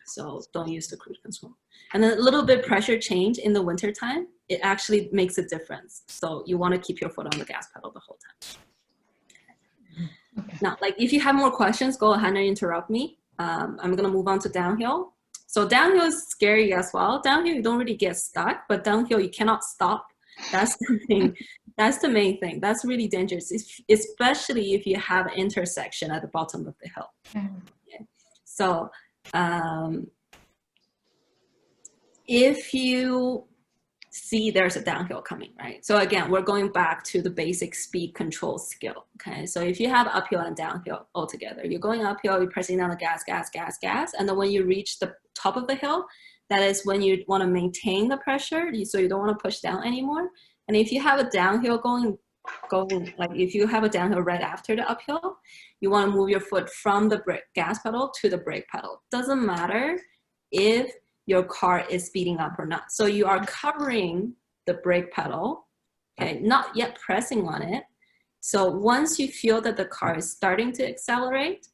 So don't use the cruise control. And then a little bit pressure change in the winter time, it actually makes a difference. So you want to keep your foot on the gas pedal the whole time. Okay. Now, like if you have more questions, go ahead and interrupt me. I'm gonna move on to downhill. So downhill is scary as well. Downhill, you don't really get stuck, but downhill, you cannot stop. That's the thing. That's the main thing. That's really dangerous, especially if you have an intersection at the bottom of the hill. Okay. So if you see there's a downhill coming, right? So again, we're going back to the basic speed control skill, okay? So if you have uphill and downhill altogether, you're going uphill, you're pressing down the gas, and then when you reach the top of the hill, that is when you want to maintain the pressure, so you don't want to push down anymore. And if you have a downhill going, like if you have a downhill right after the uphill, you want to move your foot from the gas pedal to the brake pedal. Doesn't matter if your car is speeding up or not. So you are covering the brake pedal, okay, not yet pressing on it. So once you feel that the car is starting to accelerate,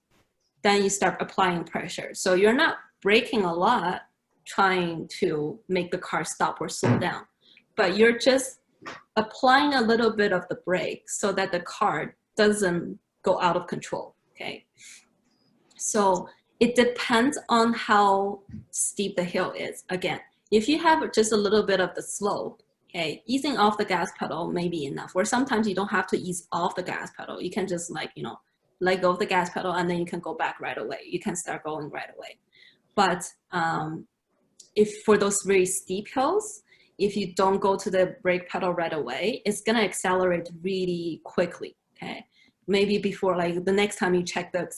then you start applying pressure. So you're not braking a lot, trying to make the car stop or slow down, but you're just applying a little bit of the brake so that the car doesn't go out of control. okay? So it depends on how steep the hill is. Again, if you have just a little bit of the slope, okay, easing off the gas pedal may be enough. Or sometimes you don't have to ease off the gas pedal. You can just like, you know, let go of the gas pedal and then you can go back right away. You can start going right away. But if for those very steep hills, if you don't go to the brake pedal right away, it's gonna accelerate really quickly, okay? Maybe before, like the next time you check the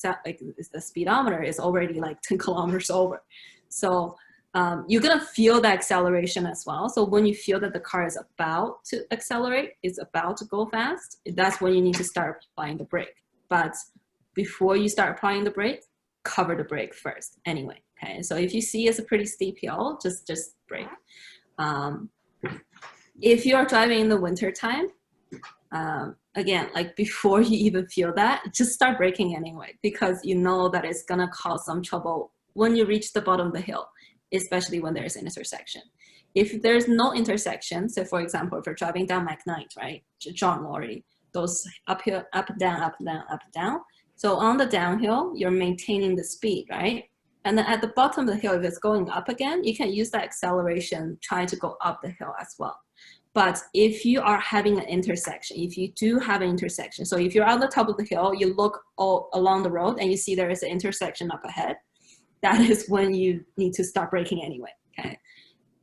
speedometer is already like 10 kilometers over. So you're gonna feel the acceleration as well. So when you feel that the car is about to accelerate, it's about to go fast, that's when you need to start applying the brake. But before you start applying the brake, cover the brake first anyway, okay? So if you see it's a pretty steep hill, just brake. If you are driving in the winter time, again, like before you even feel that, just start braking anyway, because you know that it's gonna cause some trouble when you reach the bottom of the hill, especially when there's an intersection. If there's no intersection, so for example, if you're driving down McKnight, right, John already, those uphill, up, down, up, down, up, down. So on the downhill, you're maintaining the speed, right? And then at the bottom of the hill, if it's going up again, you can use that acceleration trying to go up the hill as well. But if you are having an intersection, if you do have an intersection, so if you're on the top of the hill, you look all along the road and you see there is an intersection up ahead, that is when you need to start braking anyway, okay?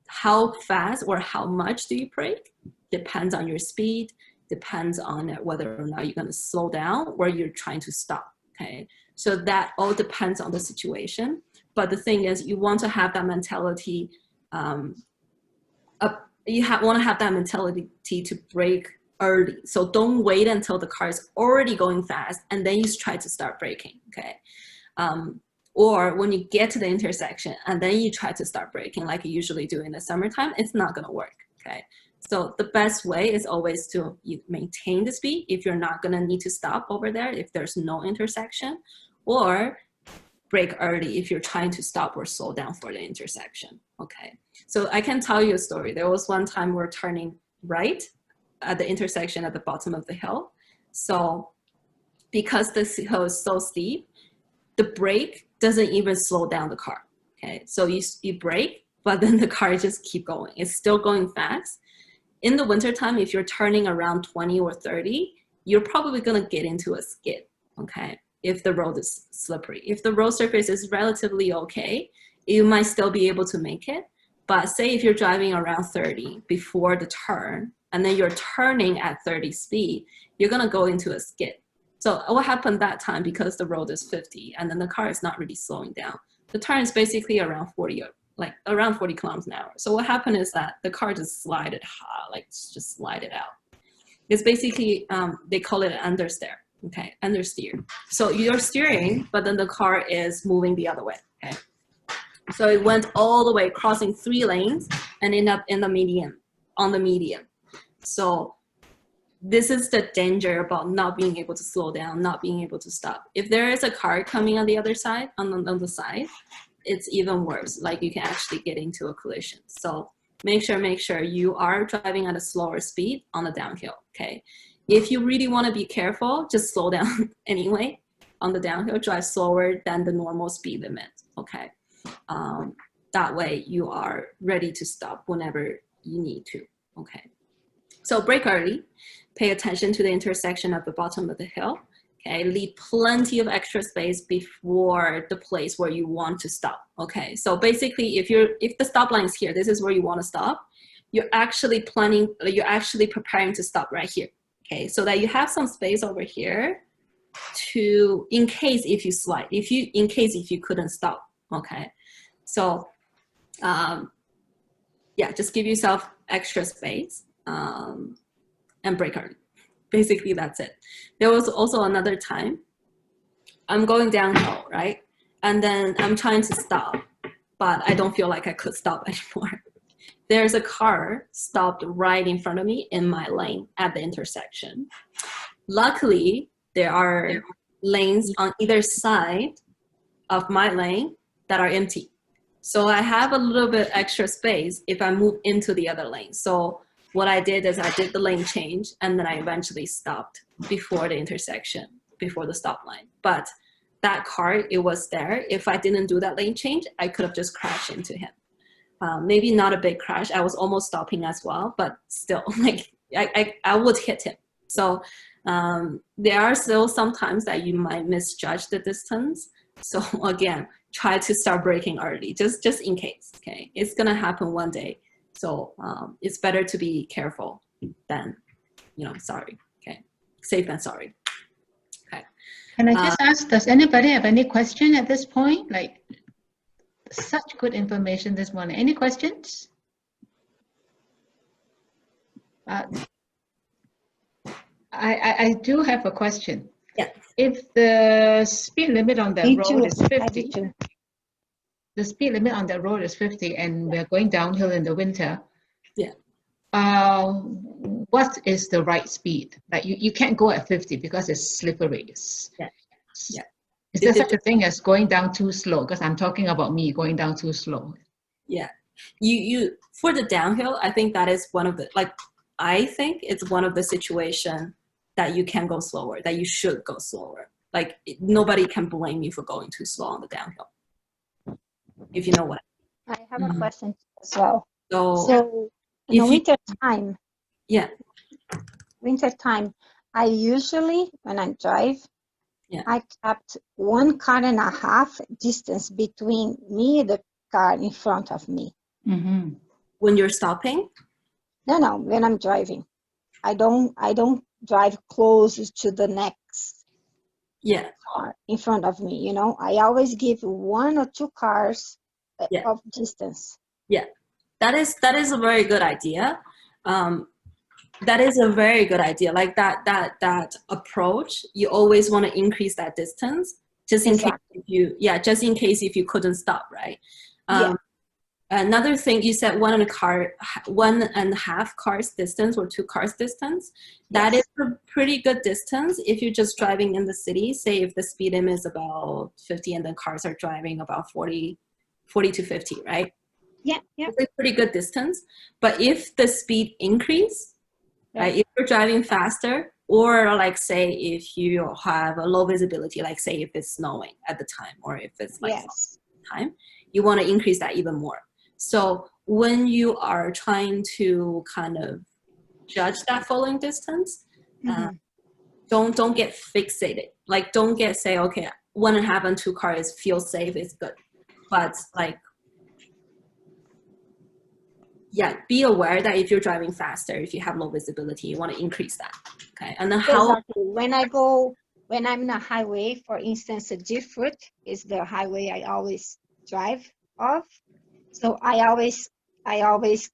How fast or how much do you brake? Depends on your speed, depends on whether or not you're gonna slow down or you're trying to stop, okay? So that all depends on the situation. But the thing is, you want to have that mentality, want to have that mentality to brake early. So don't wait until the car is already going fast and then you try to start braking, okay? Or when you get to the intersection and then you try to start braking like you usually do in the summertime, it's not gonna work, okay? So the best way is always to maintain the speed if you're not gonna need to stop over there if there's no intersection, or brake early if you're trying to stop or slow down for the intersection, okay? So I can tell you a story. There was one time we're turning right at the intersection at the bottom of the hill. So because this hill is so steep, the brake doesn't even slow down the car, okay? So you brake, but then the car just keep going. It's still going fast. In the wintertime, if you're turning around 20 or 30, you're probably gonna get into a skid, okay? If the road is slippery. If the road surface is relatively okay, you might still be able to make it. But say if you're driving around 30 before the turn, and then you're turning at 30 speed, you're gonna go into a skid. So what happened that time, because the road is 50 and then the car is not really slowing down, the turn is basically around 40, like around 40 kilometers an hour. So what happened is that the car just slided, like just slided out. It's basically, they call it an understeer, okay, understeer. So you're steering, but then the car is moving the other way, okay? So it went all the way, crossing 3 lanes and ended up in the median, on the median. So this is the danger about not being able to slow down, not being able to stop. If there is a car coming on the other side, on the side, it's even worse. Like you can actually get into a collision. So make sure you are driving at a slower speed on the downhill, okay? If you really want to be careful, just slow down anyway. On the downhill, drive slower than the normal speed limit, okay? That way you are ready to stop whenever you need to, okay? So brake early, pay attention to the intersection at the bottom of the hill, okay? Leave plenty of extra space before the place where you want to stop, okay? So basically, if the stop line is here, this is where you want to stop, you're actually preparing to stop right here, okay? So that you have some space over here to, in case if you slide, in case if you couldn't stop, okay? So, yeah, just give yourself extra space. And brake early. Basically, that's it. There was also another time I'm going downhill, right? And then I'm trying to stop, but I don't feel like I could stop anymore. There's a car stopped right in front of me in my lane at the intersection. Luckily, there are lanes on either side of my lane that are empty. So I have a little bit extra space if I move into the other lane. So what I did is I did the lane change and then I eventually stopped before the intersection. before the stop line. But that car, it was there. If I didn't do that lane change, I could have just crashed into him. Maybe not a big crash. I was almost stopping as well, but still, like I would hit him. So there are still some times that you might misjudge the distance. So again, try to start braking early, just in case. Okay, it's gonna happen one day. So it's better to be careful than, sorry. Okay, safe than sorry. Okay. Can I just ask, does anybody have any question at this point? Like, such good information this morning. Any questions? I do have a question. Yeah. If the speed limit on the Me road too. is I 50, do too. the speed limit on the road is 50 and we're going downhill in the winter. Yeah. What is the right speed? Like you can't go at 50 because it's slippery. Yeah. Yeah. Is there such a thing as going down too slow? Because I'm talking about me going down too slow. Yeah. You for the downhill, I think that is one of the, I think it's one of the situation that you can go slower, that you should go slower. Like nobody can blame you for going too slow on the downhill. If you know what I have a question as well. So So in the winter time, yeah. I usually, when I drive, Yeah. I kept 1.5 cars distance between me and the car in front of me. Mm-hmm. When you're stopping? No, when I'm driving. I don't drive close to the next car in front of me, I always give 1 or 2 cars of distance. Yeah, that is a very good idea. That is a very good idea. Like that approach, you always want to increase that distance just in case if you couldn't stop, right? Another thing you said, 1.5 cars distance or 2 cars distance. That is a pretty good distance if you're just driving in the city. Say if the speed limit is about 50 and the cars are driving about 40 to 50, right? Yeah. It's a pretty good distance. But if the speed increase, right? If you're driving faster, or like say if you have a low visibility, like say if it's snowing at the time, or if it's time, you want to increase that even more. So when you are trying to kind of judge that following distance, don't get fixated. Like don't say, okay, 1.5 and 2 cars feel safe, it's good. But like, be aware that if you're driving faster, if you have low visibility, you want to increase that. Okay, and then when I'm in a highway, for instance, a G-foot is the highway I always drive off. So I always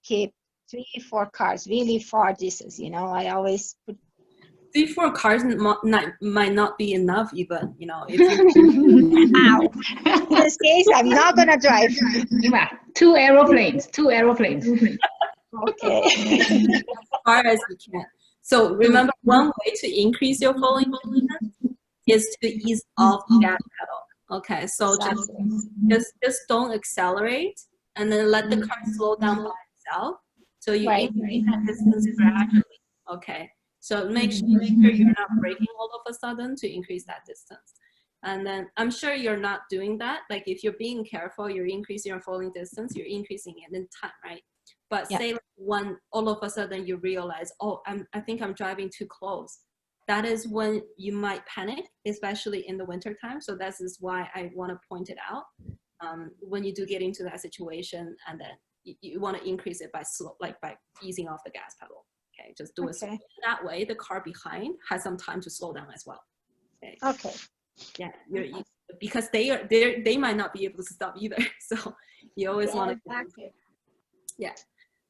keep 3-4 cars really far distance. I always put 3-4 cars might not be enough even. If Ow. In this case, I'm not gonna drive. 2 aeroplanes. Okay. as far as you can. So remember, one way to increase your following distance is to ease off the gas pedal. Okay, so just don't accelerate, and then let the car slow down by itself. So you increase that distance gradually. Okay, so make sure you're not braking all of a sudden to increase that distance. And then I'm sure you're not doing that. Like if you're being careful, you're increasing your following distance, you're increasing it in time, right? But say when all of a sudden you realize, oh, I think I'm driving too close. That is when you might panic, especially in the winter time. So that is why I want to point it out. When you do get into that situation, and then you want to increase it by by easing off the gas pedal. Okay, just do it slow. That way the car behind has some time to slow down as well. Okay. Yeah, because they might not be able to stop either. So you always want to. Yeah.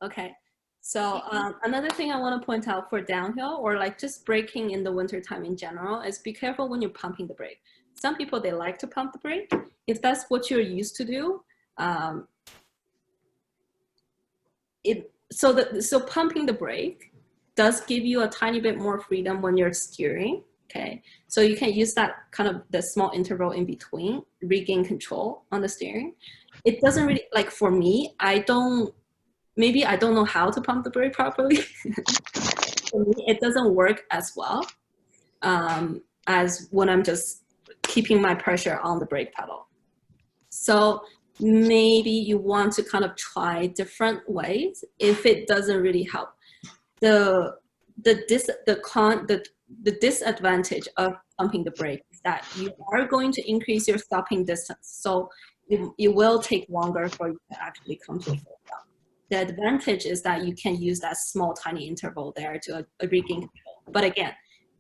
Okay. So another thing I want to point out for downhill or like just braking in the winter time in general is be careful when you're pumping the brake. Some people, they like to pump the brake. If that's what you're used to do, so pumping the brake does give you a tiny bit more freedom when you're steering. Okay, so you can use that kind of the small interval in between, regain control on the steering. It doesn't really, like for me, maybe I don't know how to pump the brake properly. For me, it doesn't work as well. as when I'm just keeping my pressure on the brake pedal. So maybe you want to kind of try different ways if it doesn't really help. The disadvantage of pumping the brake is that you are going to increase your stopping distance. So it will take longer for you to actually come to a full stop. The advantage is that you can use that small, tiny interval there to regain control. But again,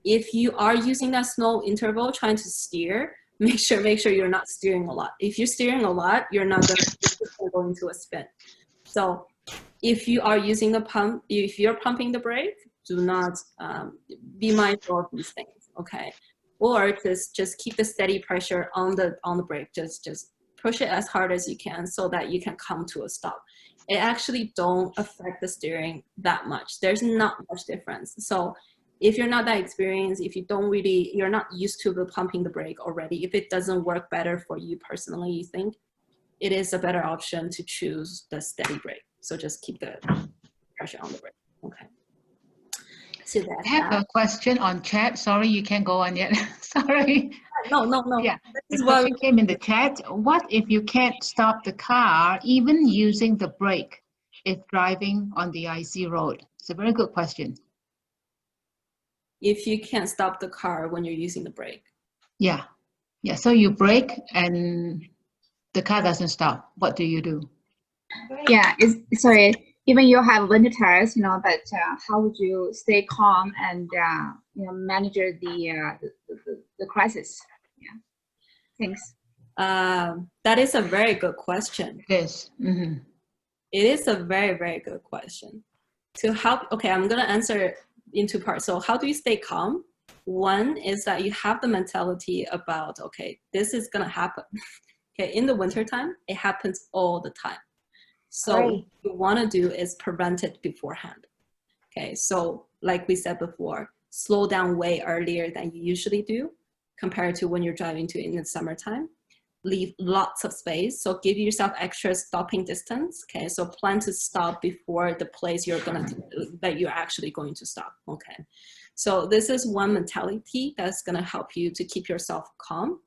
if you are using that small interval trying to steer, make sure you're not steering a lot. If you're steering a lot, you're not going to go into a spin. So if you are using the pump, if you're pumping the brake, do not be mindful of these things, okay? Or just keep the steady pressure on the brake. Just push it as hard as you can so that you can come to a stop. It actually don't affect the steering that much. There's not much difference. So if you're not that experienced, if you're not used to pumping the brake already, if it doesn't work better for you personally, you think it is a better option to choose the steady brake. So just keep the pressure on the brake. Okay. So I have a question on chat. Sorry, you can't go on yet. Sorry. No. Yeah, the question came in the chat. What if you can't stop the car even using the brake if driving on the icy road? It's a very good question. If you can't stop the car when you're using the brake. Yeah. So you brake and the car doesn't stop. What do you do? Yeah, sorry. Even you have winter tires, but how would you stay calm and manage the crisis? Yeah. Thanks. That is a very good question. Yes. Mm-hmm. It is a very, very good question. To help, okay, I'm gonna answer in two parts. So how do you stay calm? One is that you have the mentality about, okay, this is gonna happen. Okay, in the wintertime, it happens all the time. So what you want to do is prevent it beforehand. Okay, so like we said before, slow down way earlier than you usually do compared to when you're driving in the summertime. Leave lots of space, so give yourself extra stopping distance. Okay, so plan to stop before the place that you're actually going to stop. Okay, so this is one mentality that's going to help you to keep yourself calm.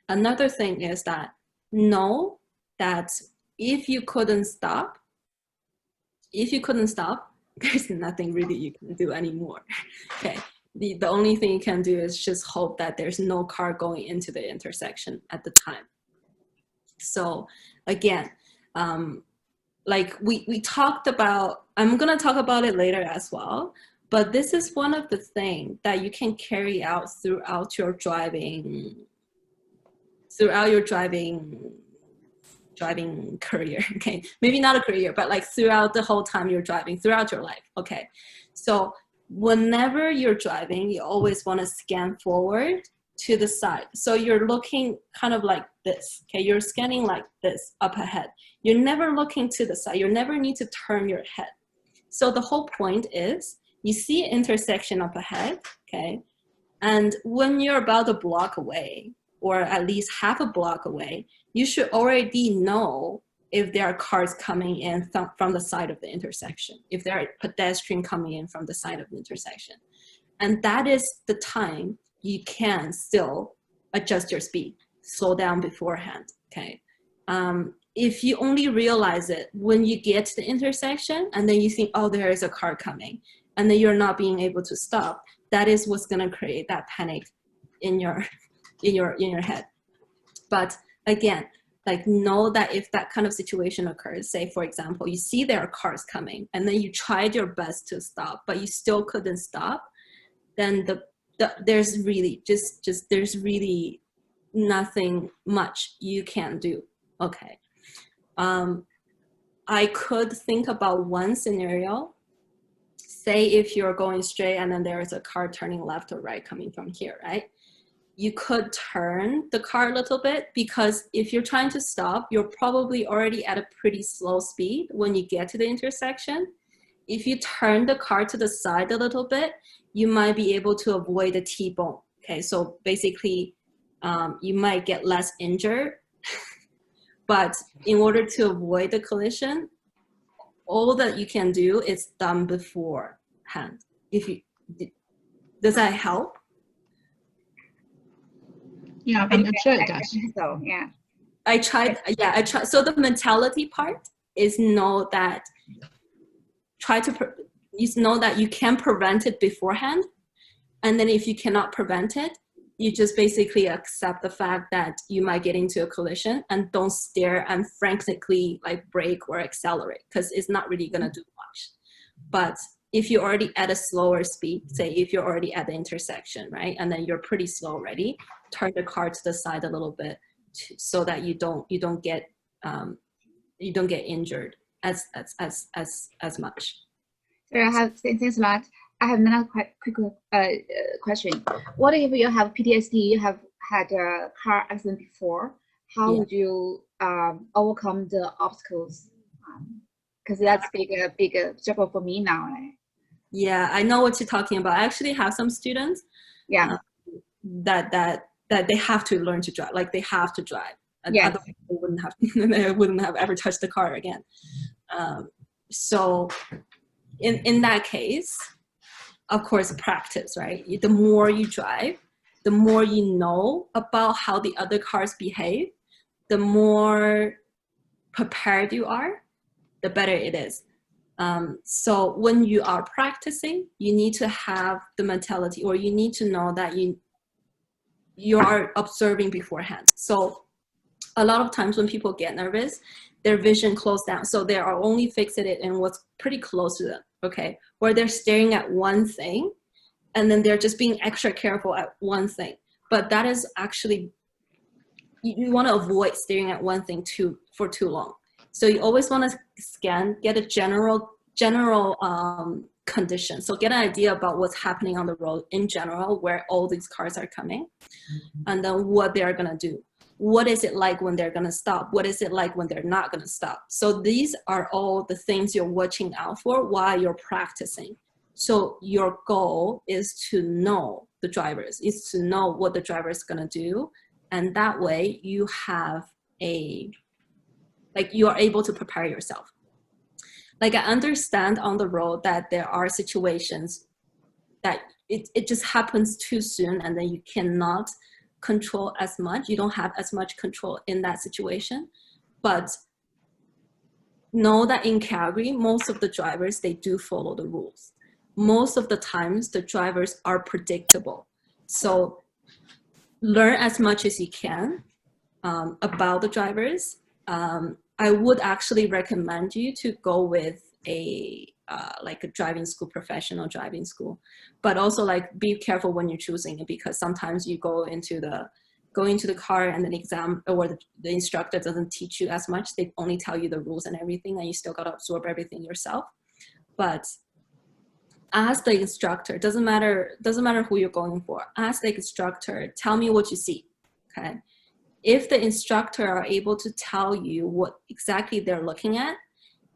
Another thing is that know that if you couldn't stop, there's nothing really you can do anymore. Okay, the only thing you can do is just hope that there's no car going into the intersection at the time. So again, like we talked about, I'm gonna talk about it later as well, but this is one of the things that you can carry out throughout your driving career. Okay, maybe not a career, but like throughout the whole time you're driving, throughout your life. Okay, so whenever you're driving, you always want to scan forward to the side. So you're looking kind of like this. Okay, you're scanning like this up ahead. You're never looking to the side. You never need to turn your head. So the whole point is you see an intersection up ahead. Okay, and when you're about a block away, or at least half a block away, you should already know if there are cars coming in from the side of the intersection, if there are pedestrians coming in from the side of the intersection. And that is the time you can still adjust your speed, slow down beforehand, okay? If you only realize it when you get to the intersection and then you think, oh, there is a car coming, and then you're not being able to stop, that is what's gonna create that panic in your head. But again, like know that if that kind of situation occurs, say for example, you see there are cars coming and then you tried your best to stop, but you still couldn't stop, then there's really there's really nothing much you can do. Okay. I could think about one scenario. Say if you're going straight and then there is a car turning left or right coming from here, right? You could turn the car a little bit, because if you're trying to stop, you're probably already at a pretty slow speed when you get to the intersection. If you turn the car to the side a little bit, you might be able to avoid the T-bone. Okay, so basically you might get less injured, but in order to avoid the collision, all that you can do is done beforehand. Does that help? Yeah, I'm sure it does. think so, yeah. I tried. So the mentality part is know that you can prevent it beforehand, and then if you cannot prevent it, you just basically accept the fact that you might get into a collision, and don't stare and frantically like brake or accelerate, because it's not really gonna do much. But if you're already at a slower speed, say if you're already at the intersection, right, and then you're pretty slow already, turn the car to the side a little bit so that you don't get injured as much. So I have, thanks a lot. I have another quite quick question. What if you have PTSD, you have had a car accident before? How Yeah. would you overcome the obstacles? Because that's big struggle for me now. Right? Yeah, I know what you're talking about. I actually have some students Yeah. that they have to learn to drive. Like they have to drive. And Yes. otherwise they wouldn't have ever touched the car again. So in that case, of course, practice, right? The more you drive, the more you know about how the other cars behave, the more prepared you are, the better it is. So when you are practicing, you need to have the mentality, or you need to know that you are observing beforehand. So a lot of times when people get nervous, their vision closed down. So they are only fixated in what's pretty close to them, okay? Or they're staring at one thing, and then they're just being extra careful at one thing. But that is actually, you want to avoid staring at one thing for too long. So you always want to scan, get a general condition. So get an idea about what's happening on the road in general, where all these cars are coming, and then what they are going to do. What is it like when they're going to stop? What is it like when they're not going to stop? So these are all the things you're watching out for while you're practicing. So your goal is to know the drivers, is to know what the driver is going to do. And that way you have you are able to prepare yourself. Like I understand on the road that there are situations that it just happens too soon, and then you cannot control as much. You don't have as much control in that situation. But know that in Calgary, most of the drivers, they do follow the rules. Most of the times, the drivers are predictable. So learn as much as you can about the drivers. I would actually recommend you to go with a driving school, professional driving school, but also like be careful when you're choosing it, because sometimes you go into the car and the exam or the instructor doesn't teach you as much. They only tell you the rules and everything, and you still got to absorb everything yourself. But ask the instructor, doesn't matter who you're going for, ask the instructor, tell me what you see, okay? If the instructor are able to tell you what exactly they're looking at,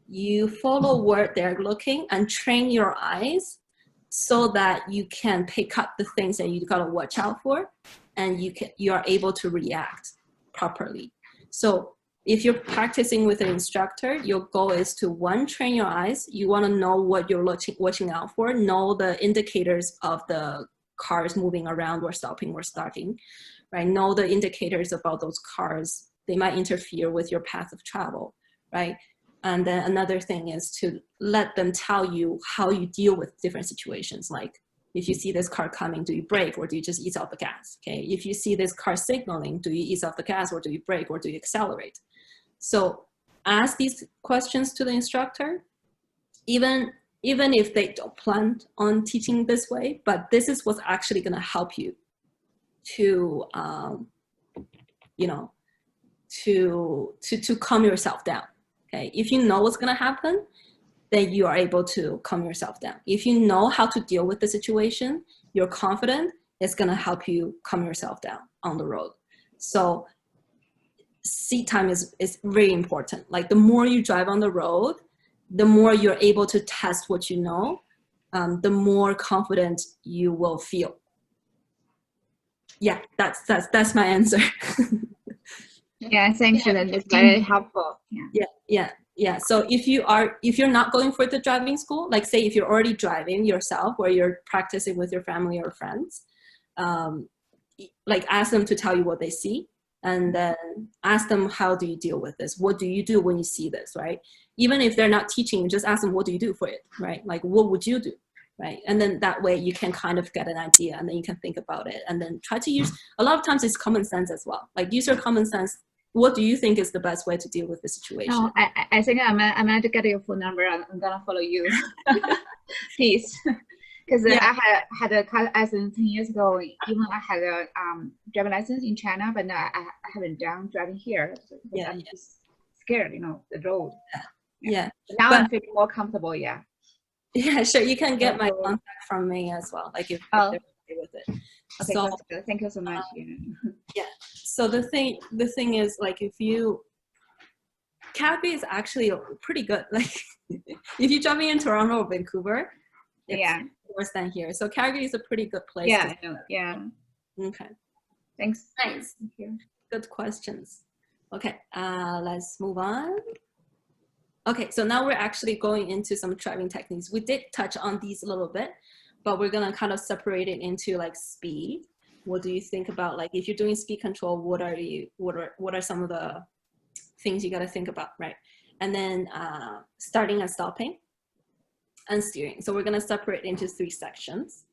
you follow where they're looking and train your eyes so that you can pick up the things that you gotta watch out for, and you are able to react properly. So if you're practicing with an instructor, your goal is to, one, train your eyes. You wanna know what you're watching out for, know the indicators of the cars moving around or stopping or starting, right? Know the indicators about those cars. They might interfere with your path of travel, right? And then another thing is to let them tell you how you deal with different situations. Like if you see this car coming, do you brake or do you just ease off the gas? Okay. If you see this car signaling, do you ease off the gas or do you brake or do you accelerate? So ask these questions to the instructor, even if they don't plan on teaching this way, but this is what's actually going to help you to calm yourself down. Okay, if you know what's going to happen, then you are able to calm yourself down. If you know how to deal with the situation, you're confident, it's going to help you calm yourself down on the road. So seat time is very important. Like the more you drive on the road, the more you're able to test what you know, the more confident you will feel. Yeah, that's my answer. Yeah, thanks, Shannon. It's very helpful. Yeah. So if you're not going for the driving school, like say if you're already driving yourself or you're practicing with your family or friends, like ask them to tell you what they see, and then ask them, how do you deal with this? What do you do when you see this, right? Even if they're not teaching you, just ask them, what do you do for it, right? Like, what would you do, right? And then that way you can kind of get an idea, and then you can think about it, and then try to use, a lot of times it's common sense as well. Like, use your common sense. What do you think is the best way to deal with the situation? No, I think I'm going to get your phone number. I'm going to follow you. Please. Because Yeah. I had a car accident 10 years ago. Even I had a driving license in China, but I haven't done driving here. So Yeah, I'm just scared, the road. Yeah. Now But- I'm feeling more comfortable, yeah. Yeah, sure. You can get my Okay. contact from me as well, like if Oh. they're okay with it. Okay, So, that's good. Thank you so much. Yeah. so the thing is, like, if you, Calgary is actually pretty good. Like, if you're driving in Toronto or Vancouver, it's Yeah. worse than here. So Calgary is a pretty good place. Yeah, I know. Yeah. Okay. Thanks. Nice. Thank you. Good questions. Okay, let's move on. Okay, so now we're actually going into some driving techniques. We did touch on these a little bit, but we're gonna kind of separate it into like speed. What do you think about, like, if you're doing speed control, what are some of the things you gotta think about, right? And then starting and stopping and steering. So we're gonna separate into 3 sections.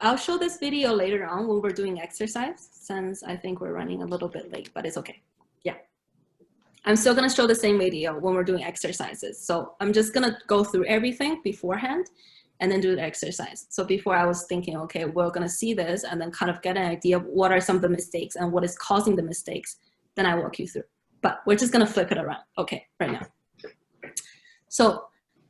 I'll show this video later on when we're doing exercise, since I think we're running a little bit late, but it's okay. Yeah. I'm still gonna show the same video when we're doing exercises. So I'm just gonna go through everything beforehand and then do the exercise. So before I was thinking, okay, we're gonna see this and then kind of get an idea of what are some of the mistakes and what is causing the mistakes. Then I walk you through. But we're just gonna flip it around, okay, right now. So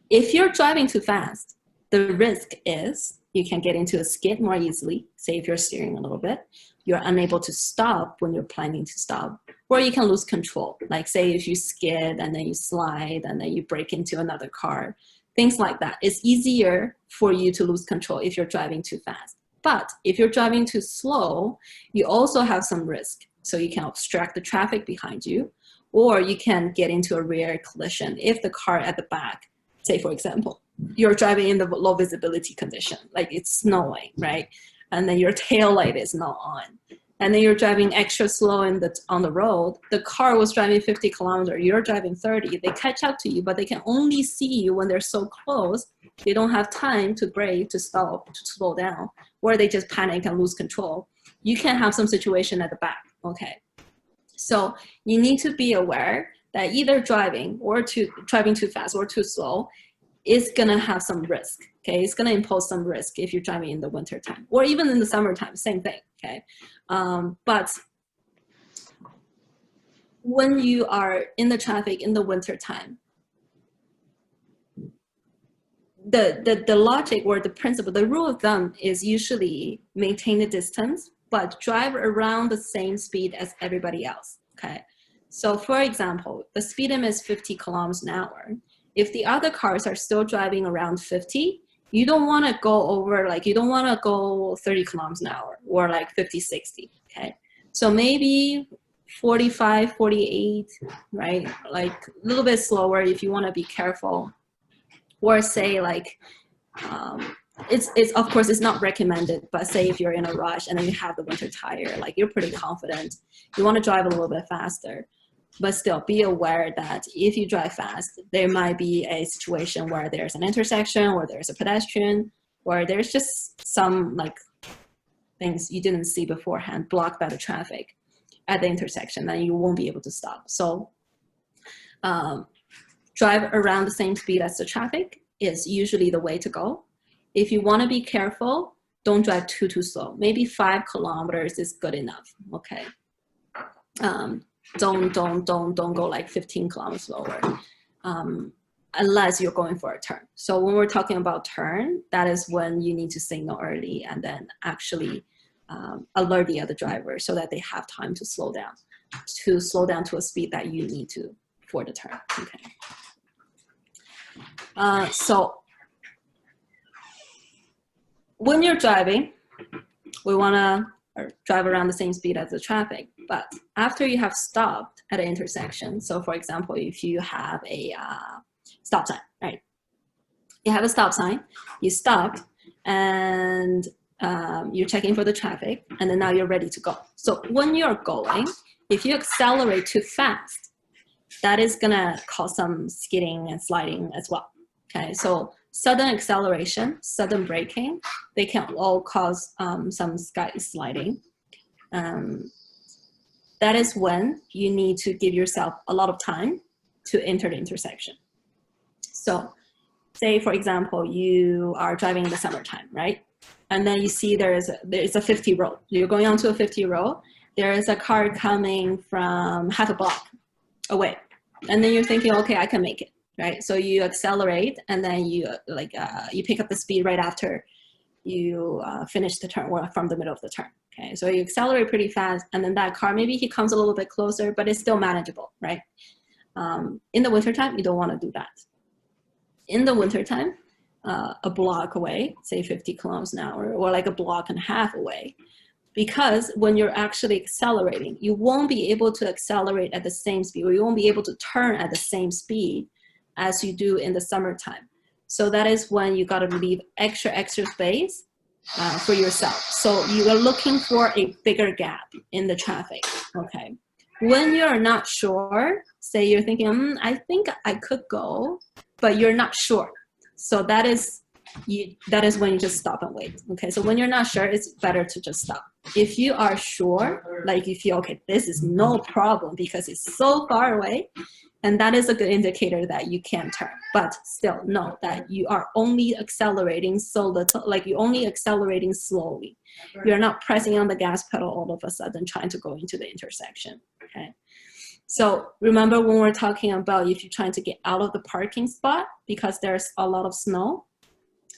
if you're driving too fast, the risk is you can get into a skid more easily. Say if you're steering a little bit, you're unable to stop when you're planning to stop, or you can lose control. Like say if you skid and then you slide and then you break into another car, things like that. It's easier for you to lose control if you're driving too fast. But if you're driving too slow, you also have some risk. So you can obstruct the traffic behind you, or you can get into a rear collision if the car at the back, say for example, you're driving in the low visibility condition, like it's snowing, right? And then your tail light is not on. And then you're driving extra slow on the road. The car was driving 50 kilometers, you're driving 30. They catch up to you, but they can only see you when they're so close. They don't have time to brake, to stop, to slow down, or they just panic and lose control. You can have some situation at the back, okay? So you need to be aware that either driving too fast or too slow is gonna have some risk, okay? It's gonna impose some risk if you're driving in the winter time, or even in the summertime, same thing, okay? But when you are in the traffic in the winter time, the logic or the principle, the rule of thumb is usually maintain the distance, but drive around the same speed as everybody else, okay? So for example, the speed limit is 50 kilometers an hour. If the other cars are still driving around 50, you don't want to go over, like, you don't want to go 30 kilometers an hour or like 50, 60, okay? So maybe 45, 48, right? Like a little bit slower if you want to be careful. Or say like, it's of course it's not recommended, but say if you're in a rush and then you have the winter tire, like you're pretty confident, you want to drive a little bit faster. But still be aware that if you drive fast, there might be a situation where there's an intersection or there's a pedestrian, or there's just some like things you didn't see beforehand blocked by the traffic at the intersection, then you won't be able to stop. So drive around the same speed as the traffic is usually the way to go. If you want to be careful, don't drive too slow. Maybe 5 kilometers is good enough, okay? Don't go like 15 kilometers slower, unless you're going for a turn. So when we're talking about turn, that is when you need to signal early and then actually alert the other driver so that they have time to slow down to a speed that you need to for the turn, okay? So when you're driving, we want to drive around the same speed as the traffic. But after you have stopped at an intersection, so for example, if you have a stop sign, right? you have a stop sign, you stop, and you're checking for the traffic, and then now you're ready to go. So when you're going, if you accelerate too fast, that is gonna cause some skidding and sliding as well. Okay, so sudden acceleration, sudden braking, they can all cause some sliding. That is when you need to give yourself a lot of time to enter the intersection. So say, for example, you are driving in the summertime, right? And then you see there's a 50 road. You're going onto a 50 road. There is a car coming from half a block away. And then you're thinking, okay, I can make it, right? So you accelerate, and then you pick up the speed right after you finish the turn, or from the middle of the turn. Okay, so you accelerate pretty fast, and then that car, maybe he comes a little bit closer, but it's still manageable, right? In the wintertime, you don't want to do that. In the wintertime, a block away, say 50 kilometers an hour, or like a block and a half away, because when you're actually accelerating, you won't be able to accelerate at the same speed, or you won't be able to turn at the same speed as you do in the summertime. So that is when you got to leave extra space for yourself. So you are looking for a bigger gap in the traffic, okay? When you're not sure, say you're thinking, I think I could go, but you're not sure. So that is when you just stop and wait, okay? So when you're not sure, it's better to just stop. If you are sure, like you feel, okay, this is no problem because it's so far away, and that is a good indicator that you can turn. But still know that you are only accelerating so little, like you're only accelerating slowly. You're not pressing on the gas pedal all of a sudden trying to go into the intersection, okay? So remember when we're talking about if you're trying to get out of the parking spot because there's a lot of snow,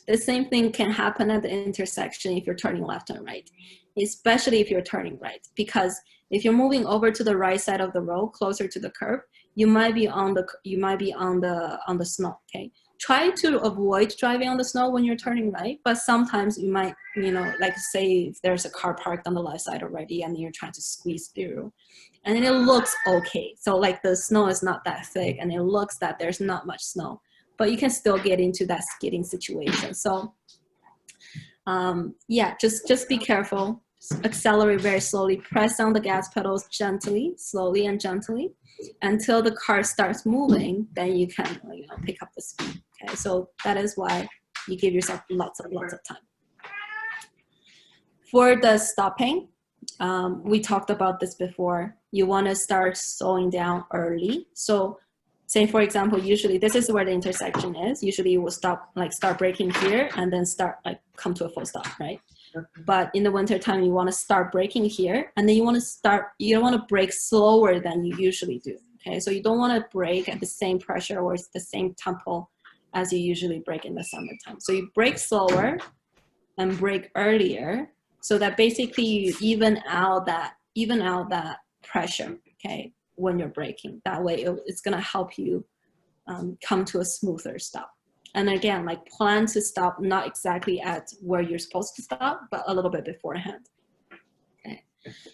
the same thing can happen at the intersection if you're turning left and right, especially if you're turning right. Because if you're moving over to the right side of the road, closer to the curb, you might be on the snow. Okay, try to avoid driving on the snow when you're turning right, but sometimes you might, like say if there's a car parked on the left side already and you're trying to squeeze through, and then it looks okay. So like the snow is not that thick and it looks that there's not much snow, but you can still get into that skidding situation. So yeah, just be careful. Accelerate very slowly. Press on the gas pedals gently, slowly and gently, until the car starts moving. Then you can pick up the speed. Okay, so that is why you give yourself lots of time. For the stopping, we talked about this before. You want to start slowing down early. So say, for example, usually this is where the intersection is. Usually you will stop, start braking here and then come to a full stop, right? But in the winter time, you want to start braking here, and then you don't want to brake slower than you usually do, okay? So you don't want to brake at the same pressure or the same tempo as you usually brake in the summertime. So you brake slower and brake earlier, so that basically you even out that pressure, okay, when you're braking. That way it's going to help you come to a smoother stop. And again, plan to stop not exactly at where you're supposed to stop, but a little bit beforehand. Okay.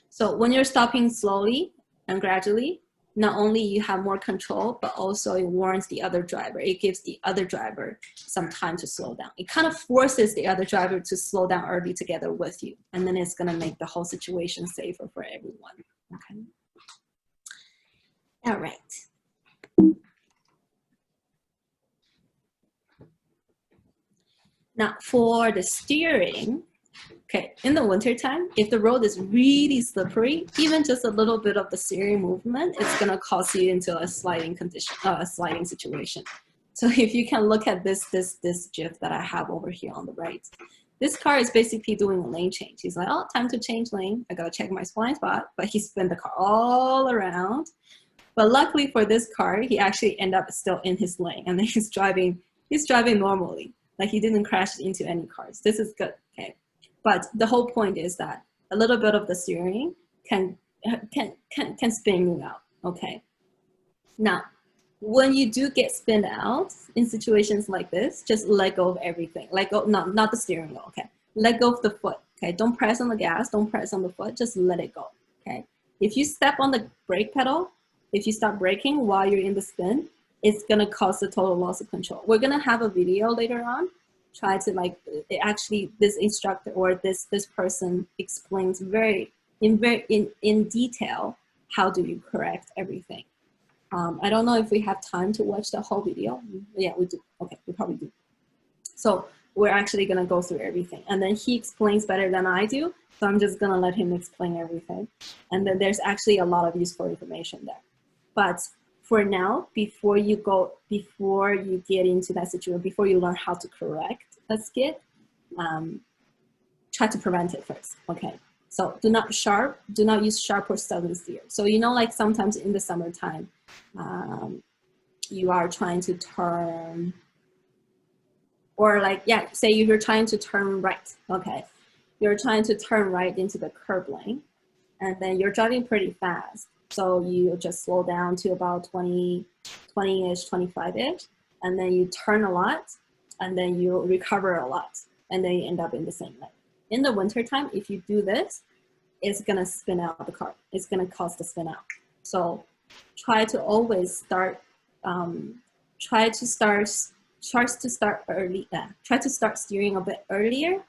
So when you're stopping slowly and gradually, not only you have more control, but also it warns the other driver. It gives the other driver some time to slow down. It kind of forces the other driver to slow down early together with you. And then it's going to make the whole situation safer for everyone. Okay. All right. Now for the steering, okay, in the wintertime, if the road is really slippery, even just a little bit of the steering movement, it's gonna cause you into a sliding condition, sliding situation. So if you can look at this GIF that I have over here on the right, this car is basically doing a lane change. He's like, oh, time to change lane. I gotta check my blind spot, but he spun the car all around. But luckily for this car, he actually ended up still in his lane, and then he's driving normally. Like he didn't crash into any cars. This is good, okay? But the whole point is that a little bit of the steering can spin you out, okay? Now, when you do get spinned out in situations like this, just let go of everything. Let go, no, not the steering wheel, okay? Let go of the foot, okay? Don't press on the gas, don't press on the foot, just let it go, okay? If you step on the brake pedal, if you start braking while you're in the spin, it's gonna cause a total loss of control. We're gonna have a video later on. Try to like actually this instructor or this person explains in detail how do you correct everything. I don't know if we have time to watch the whole video. Yeah, we do. Okay, we probably do. So we're actually gonna go through everything, and then he explains better than I do. So I'm just gonna let him explain everything, and then there's actually a lot of useful information there. But for now, before you get into that situation, before you learn how to correct a skid, try to prevent it first, okay? So do not use sharp or sudden steer. So like sometimes in the summertime, you are trying to turn, or like, yeah, say if you're trying to turn right, okay? You're trying to turn right into the curb lane, and then you're driving pretty fast. So you just slow down to about 20-ish, 25-ish, and then you turn a lot, and then you recover a lot, and then you end up in the same lane. In the wintertime, if you do this, it's gonna spin out the car. It's gonna cause the spin out. So try to always start, try to start early, try to start steering a bit earlier.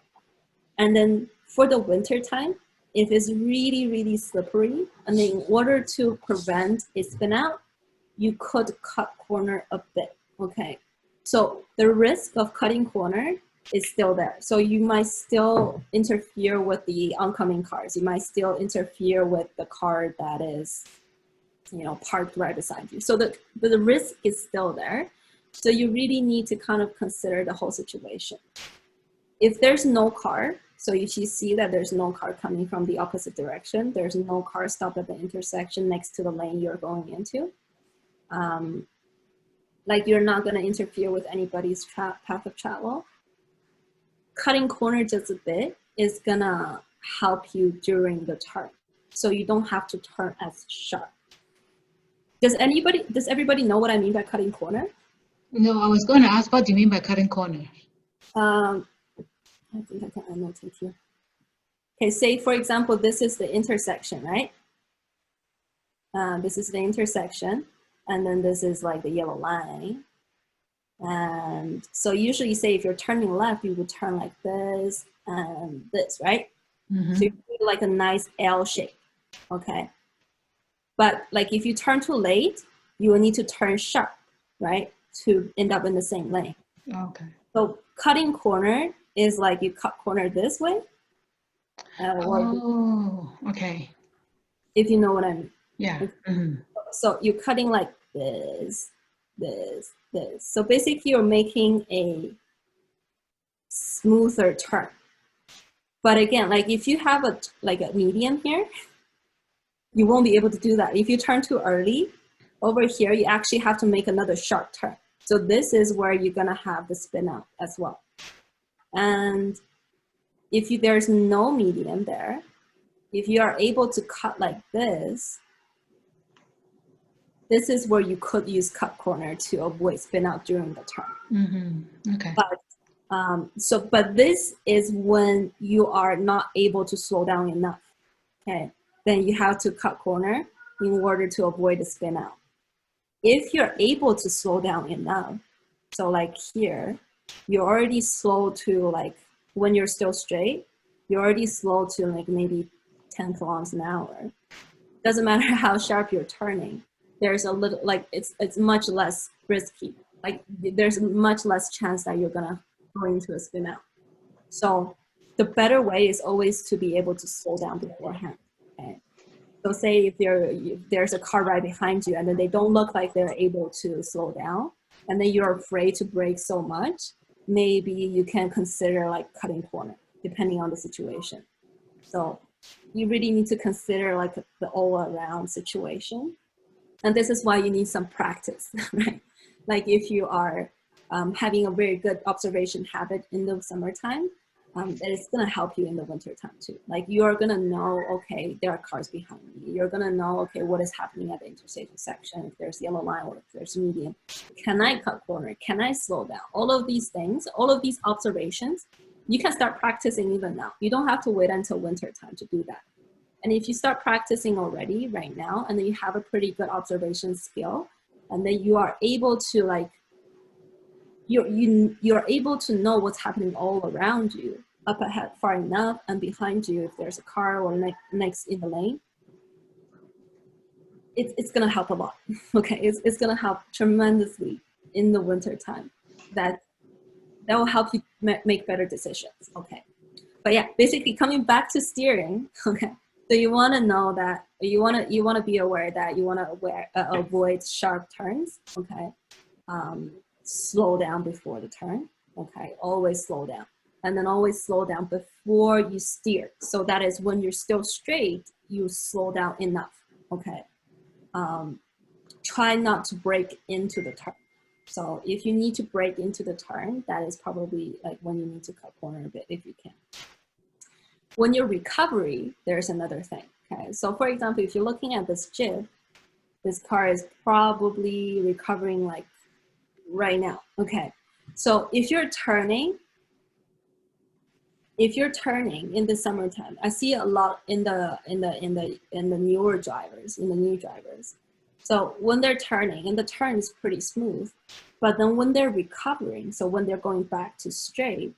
And then for the wintertime, if it's really, really slippery, and then in order to prevent a spin out, you could cut corner a bit, okay? So the risk of cutting corner is still there. So you might still interfere with the oncoming cars. You might still interfere with the car that is, parked right beside you. So the risk is still there. So you really need to kind of consider the whole situation. If there's no car, so if you see that there's no car coming from the opposite direction, there's no car stopped at the intersection next to the lane you're going into, like you're not gonna interfere with anybody's path of travel, cutting corner just a bit is gonna help you during the turn. So you don't have to turn as sharp. Does everybody know what I mean by cutting corner? No, I was going to ask, what do you mean by cutting corner? I think I can annotate here. Okay, say for example, this is the intersection, right? This is the intersection, and then this is like the yellow line. And so usually say if you're turning left, you would turn like this and this, right? Mm-hmm. So you do like a nice L shape, okay? But like if you turn too late, you will need to turn sharp, right? To end up in the same lane. Okay. So cutting corner is like you cut corner this way. Okay. If you know what I mean. Yeah. Mm-hmm. So you're cutting like this, this, this. So basically you're making a smoother turn. But again, like if you have a medium here, you won't be able to do that. If you turn too early, over here, you actually have to make another sharp turn. So this is where you're gonna have the spin out as well. And if there's no medium there, if you are able to cut like this, this is where you could use cut corner to avoid spin out during the turn. Mm-hmm. Okay. But this is when you are not able to slow down enough. Okay, then you have to cut corner in order to avoid the spin out. If you're able to slow down enough, so like here, you're already slow to like, when you're still straight, you're already slow to like maybe 10 kilometers an hour. Doesn't matter how sharp you're turning. There's a little, like it's much less risky. Like there's much less chance that you're gonna go into a spin out. So the better way is always to be able to slow down beforehand. Okay? So say if there's a car right behind you and then they don't look like they're able to slow down, and then you're afraid to brake so much, maybe you can consider like cutting corner, depending on the situation. So you really need to consider like the all around situation. And this is why you need some practice, right? Like if you are having a very good observation habit in the summertime, that is gonna help you in the winter time too. Like you're gonna know, okay, there are cars behind me. You're gonna know, okay, what is happening at the intersection section, if there's yellow line or if there's medium. Can I cut corner? Can I slow down? All of these things, all of these observations, you can start practicing even now. You don't have to wait until winter time to do that. And if you start practicing already right now, and then you have a pretty good observation skill, and then you are able to like, you're able to know what's happening all around you, up ahead far enough and behind you if there's a car or next in the lane. It's gonna help a lot. Okay, it's gonna help tremendously in the winter time. That will help you make better decisions. Okay, but yeah, basically coming back to steering. Okay, so you want to know that you want to be aware that you want to avoid sharp turns. Okay, slow down before the turn. Okay, always slow down, and then always slow down before you steer. So that is when you're still straight, you slow down enough. Okay, try not to break into the turn. So if you need to break into the turn, that is probably like when you need to cut corner a bit if you can. When you're recovery, there's another thing. Okay, so for example, if you're looking at this jib, this car is probably recovering like right now. Okay, so if you're turning in the summertime, I see a lot in the newer drivers, in the new drivers. So when they're turning, and the turn is pretty smooth, but then when they're recovering, so when they're going back to straight,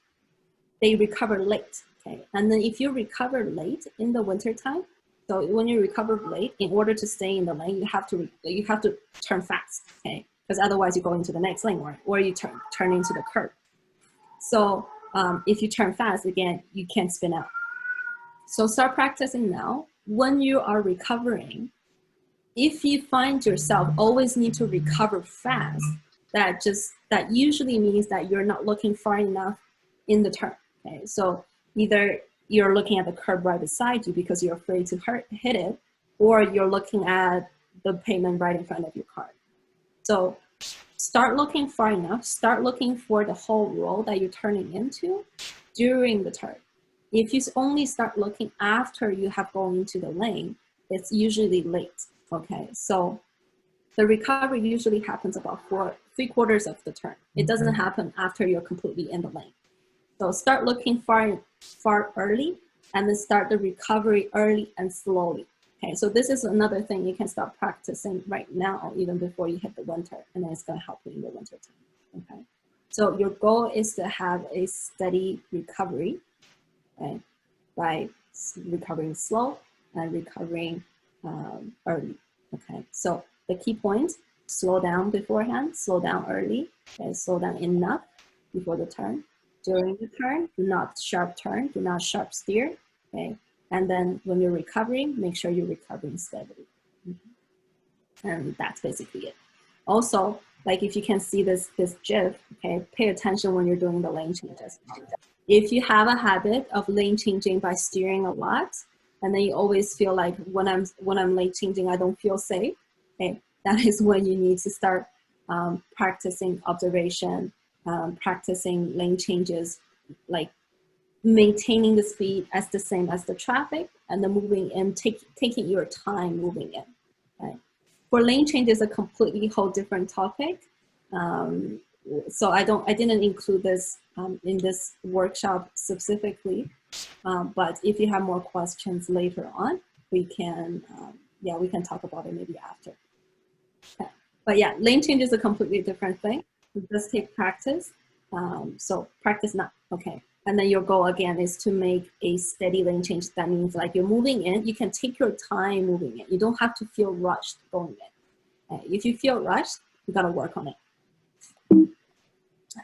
they recover late. Okay, and then if you recover late in the winter time, so when you recover late, in order to stay in the lane, you have to turn fast. Okay, because otherwise you go into the next lane, or you turn into the curb. So if you turn fast, again, you can't spin out. So start practicing now. When you are recovering, if you find yourself always need to recover fast, that usually means that you're not looking far enough in the turn. Okay, so either you're looking at the curb right beside you because you're afraid to hit it, or you're looking at the pavement right in front of your car. So start looking far enough, start looking for the whole roll that you're turning into during the turn. If you only start looking after you have gone into the lane, it's usually late. Okay, so the recovery usually happens about 3/4 of the turn. It doesn't happen after you're completely in the lane. So start looking far early, and then start the recovery early and slowly. Okay, so this is another thing you can start practicing right now, even before you hit the winter, and then it's gonna help you in the winter time. Okay, so your goal is to have a steady recovery, okay, by recovering slow and recovering early. Okay, so the key points: slow down beforehand, slow down early, okay, slow down enough before the turn. During the turn, do not sharp turn, do not sharp steer. Okay, and then when you're recovering, make sure you're recovering steadily. And that's basically it. Also, like if you can see this jib, okay, pay attention when you're doing the lane changes. If you have a habit of lane changing by steering a lot, and then you always feel like when I'm lane changing, I don't feel safe, okay, that is when you need to start practicing observation, practicing lane changes, like maintaining the speed as the same as the traffic, and then moving in, taking your time moving in. Right? For lane change is a completely whole different topic. So I didn't include this in this workshop specifically, but if you have more questions later on, we can talk about it maybe after. Okay. But yeah, lane change is a completely different thing. It does take practice. So practice now, okay. And then your goal again is to make a steady lane change. That means like you're moving in, you can take your time moving in. You don't have to feel rushed going in. Okay. If you feel rushed, you gotta work on it.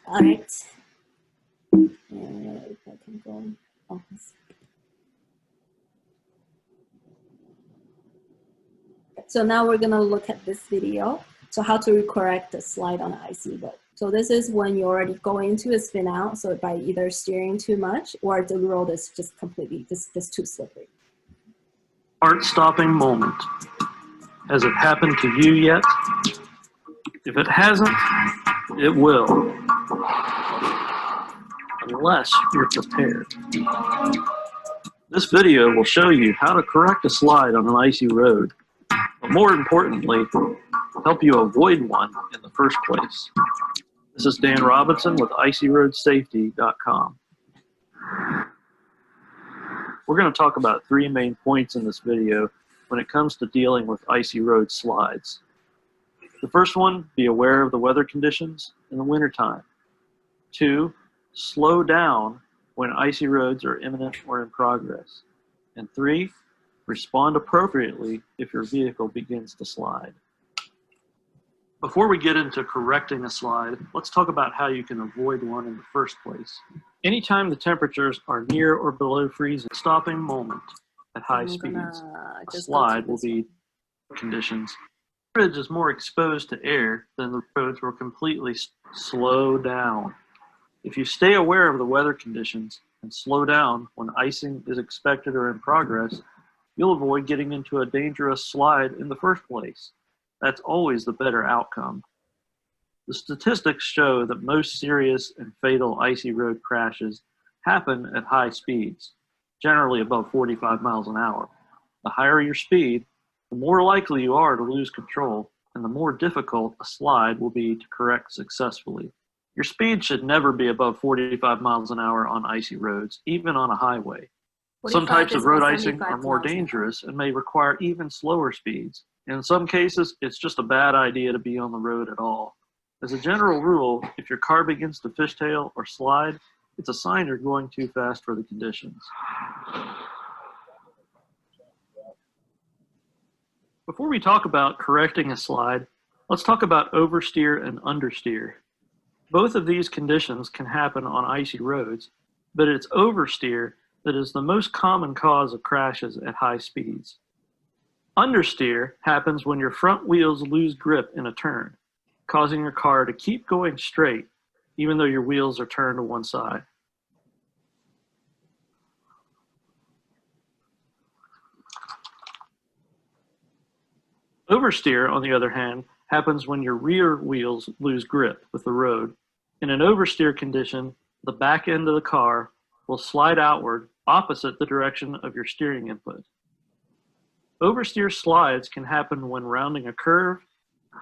All right. If I can go on. So now we're gonna look at this video. So how to correct the slide on an icy road. So this is when you're already going into a spin out. So by either steering too much or the road is just completely just too slippery. Heart-stopping moment. Has it happened to you yet? If it hasn't, it will. Unless you're prepared. This video will show you how to correct a slide on an icy road, but more importantly, help you avoid one in the first place. This is Dan Robinson with icyroadsafety.com. We're going to talk about 3 main points in this video when it comes to dealing with icy road slides. The first one, be aware of the weather conditions in the wintertime. 2, slow down when icy roads are imminent or in progress. And 3, respond appropriately if your vehicle begins to slide. Before we get into correcting a slide, let's talk about how you can avoid one in the first place. Anytime the temperatures are near or below freezing, stopping moment at high speeds, a slide will be conditions. The bridge is more exposed to air than the roads will completely slow down. If you stay aware of the weather conditions and slow down when icing is expected or in progress, you'll avoid getting into a dangerous slide in the first place. That's always the better outcome. The statistics show that most serious and fatal icy road crashes happen at high speeds, generally above 45 miles an hour. The higher your speed, the more likely you are to lose control, and the more difficult a slide will be to correct successfully. Your speed should never be above 45 miles an hour on icy roads, even on a highway. Some types of road icing are more dangerous and may require even slower speeds. In some cases, it's just a bad idea to be on the road at all. As a general rule, if your car begins to fishtail or slide, it's a sign you're going too fast for the conditions. Before we talk about correcting a slide, let's talk about oversteer and understeer. Both of these conditions can happen on icy roads, but it's oversteer that is the most common cause of crashes at high speeds. Understeer happens when your front wheels lose grip in a turn, causing your car to keep going straight, even though your wheels are turned to one side. Oversteer, on the other hand, happens when your rear wheels lose grip with the road. In an oversteer condition, the back end of the car will slide outward opposite the direction of your steering input. Oversteer slides can happen when rounding a curve,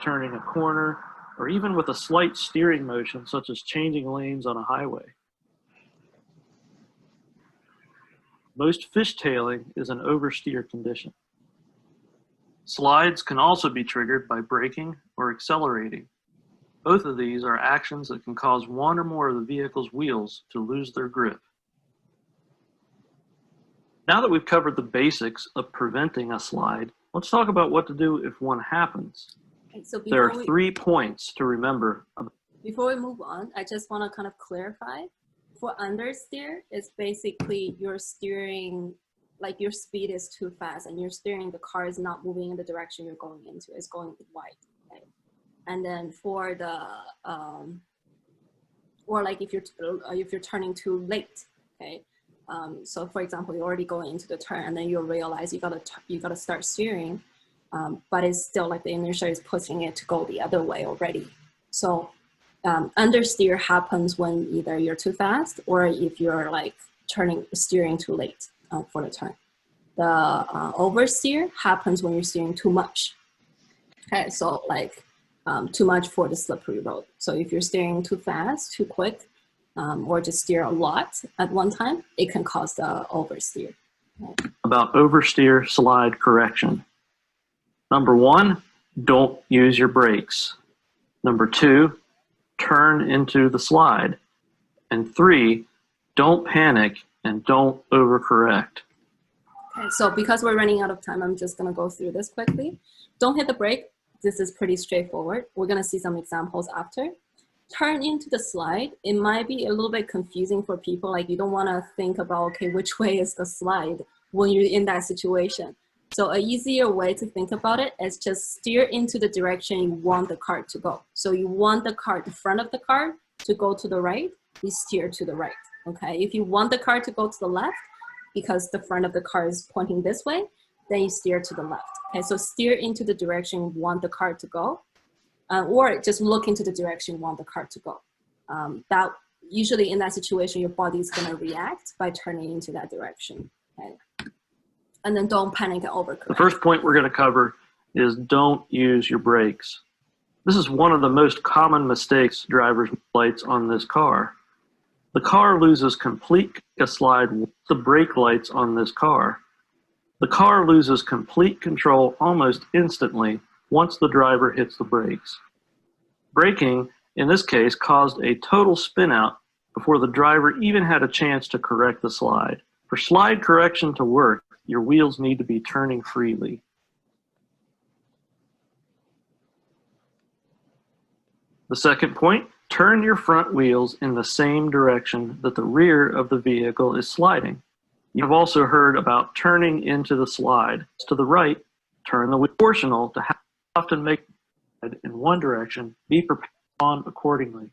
turning a corner, or even with a slight steering motion such as changing lanes on a highway. Most fishtailing is an oversteer condition. Slides can also be triggered by braking or accelerating. Both of these are actions that can cause one or more of the vehicle's wheels to lose their grip. Now that we've covered the basics of preventing a slide, let's talk about what to do if one happens. Okay, so there are 3 points to remember. Before we move on, I just want to kind of clarify. For understeer, it's basically you're steering, like your speed is too fast and you're steering, the car is not moving in the direction you're going into, it's going wide. Okay? And then for the, or like if you're turning too late, okay? So for example, you're already going into the turn and then you realize you gotta start steering, but it's still like the inertia is pushing it to go the other way already. So understeer happens when either you're too fast or if you're like steering too late for the turn. The oversteer happens when you're steering too much. Okay, so like too much for the slippery road. So if you're steering too fast, too quick, or just steer a lot at one time, it can cause the oversteer. Okay. About oversteer slide correction. Number 1, don't use your brakes. Number 2, turn into the slide. And 3, don't panic and don't overcorrect. Okay, so because we're running out of time, I'm just gonna go through this quickly. Don't hit the brake. This is pretty straightforward. We're gonna see some examples after. Turn into the slide. It might be a little bit confusing for people. Like you don't wanna think about, okay, which way is the slide when you're in that situation. So an easier way to think about it is just steer into the direction you want the car to go. So you want the car, the front of the car to go to the right, you steer to the right, okay? If you want the car to go to the left, because the front of the car is pointing this way, then you steer to the left. Okay, so steer into the direction you want the car to go, or just look into the direction you want the car to go. That usually in that situation, your body is gonna react by turning into that direction, okay? And then don't panic and overcorrect. The first point we're gonna cover is don't use your brakes. This is one of the most common mistakes drivers make on this car. The car loses complete slide with the brake lights on this car. The car loses complete control almost instantly once the driver hits the brakes. Braking, in this case, caused a total spin out before the driver even had a chance to correct the slide. For slide correction to work, your wheels need to be turning freely. The second point, turn your front wheels in the same direction that the rear of the vehicle is sliding. You've also heard about turning into the slide. To the right, turn the wheel proportional to how often make it in one direction. Be prepared on accordingly.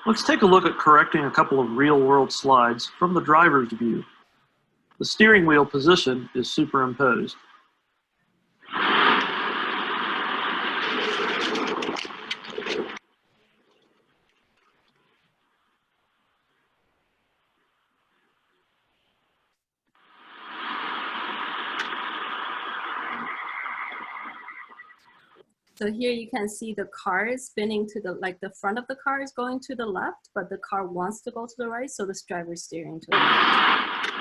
Let's take a look at correcting a couple of real-world slides from the driver's view. The steering wheel position is superimposed. So here you can see the car is spinning to the, like the front of the car is going to the left, but the car wants to go to the right, so the driver is steering to the right.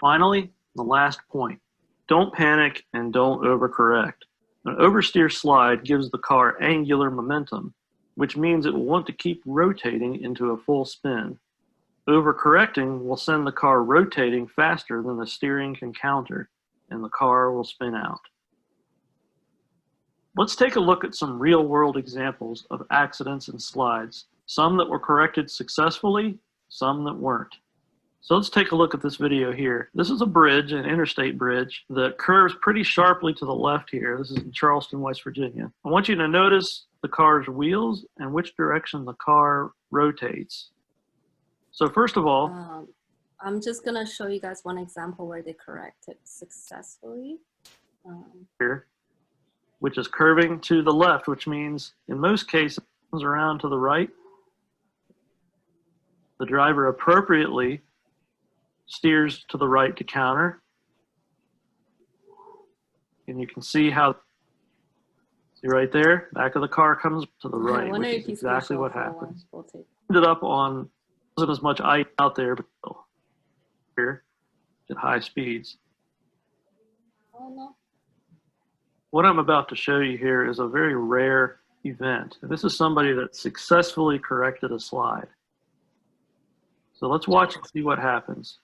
Finally, the last point. Don't panic and don't overcorrect. An oversteer slide gives the car angular momentum, which means it will want to keep rotating into a full spin. Overcorrecting will send the car rotating faster than the steering can counter, and the car will spin out. Let's take a look at some real-world examples of accidents and slides, some that were corrected successfully, some that weren't. So let's take a look at this video here. This is a bridge, an interstate bridge, that curves pretty sharply to the left here. This is in Charleston, West Virginia. I want you to notice the car's wheels and which direction the car rotates. So first of all, I'm just gonna show you guys one example where they corrected successfully. Here, which is curving to the left, which means in most cases it comes around to the right. The driver appropriately steers to the right to counter. And you can see how, see right there, back of the car comes to the right, which is exactly what happens. Ended up on, wasn't as much ice out there, but still here at high speeds. Oh no. What I'm about to show you here is a very rare event. This is somebody that successfully corrected a slide. So let's watch and see what happens.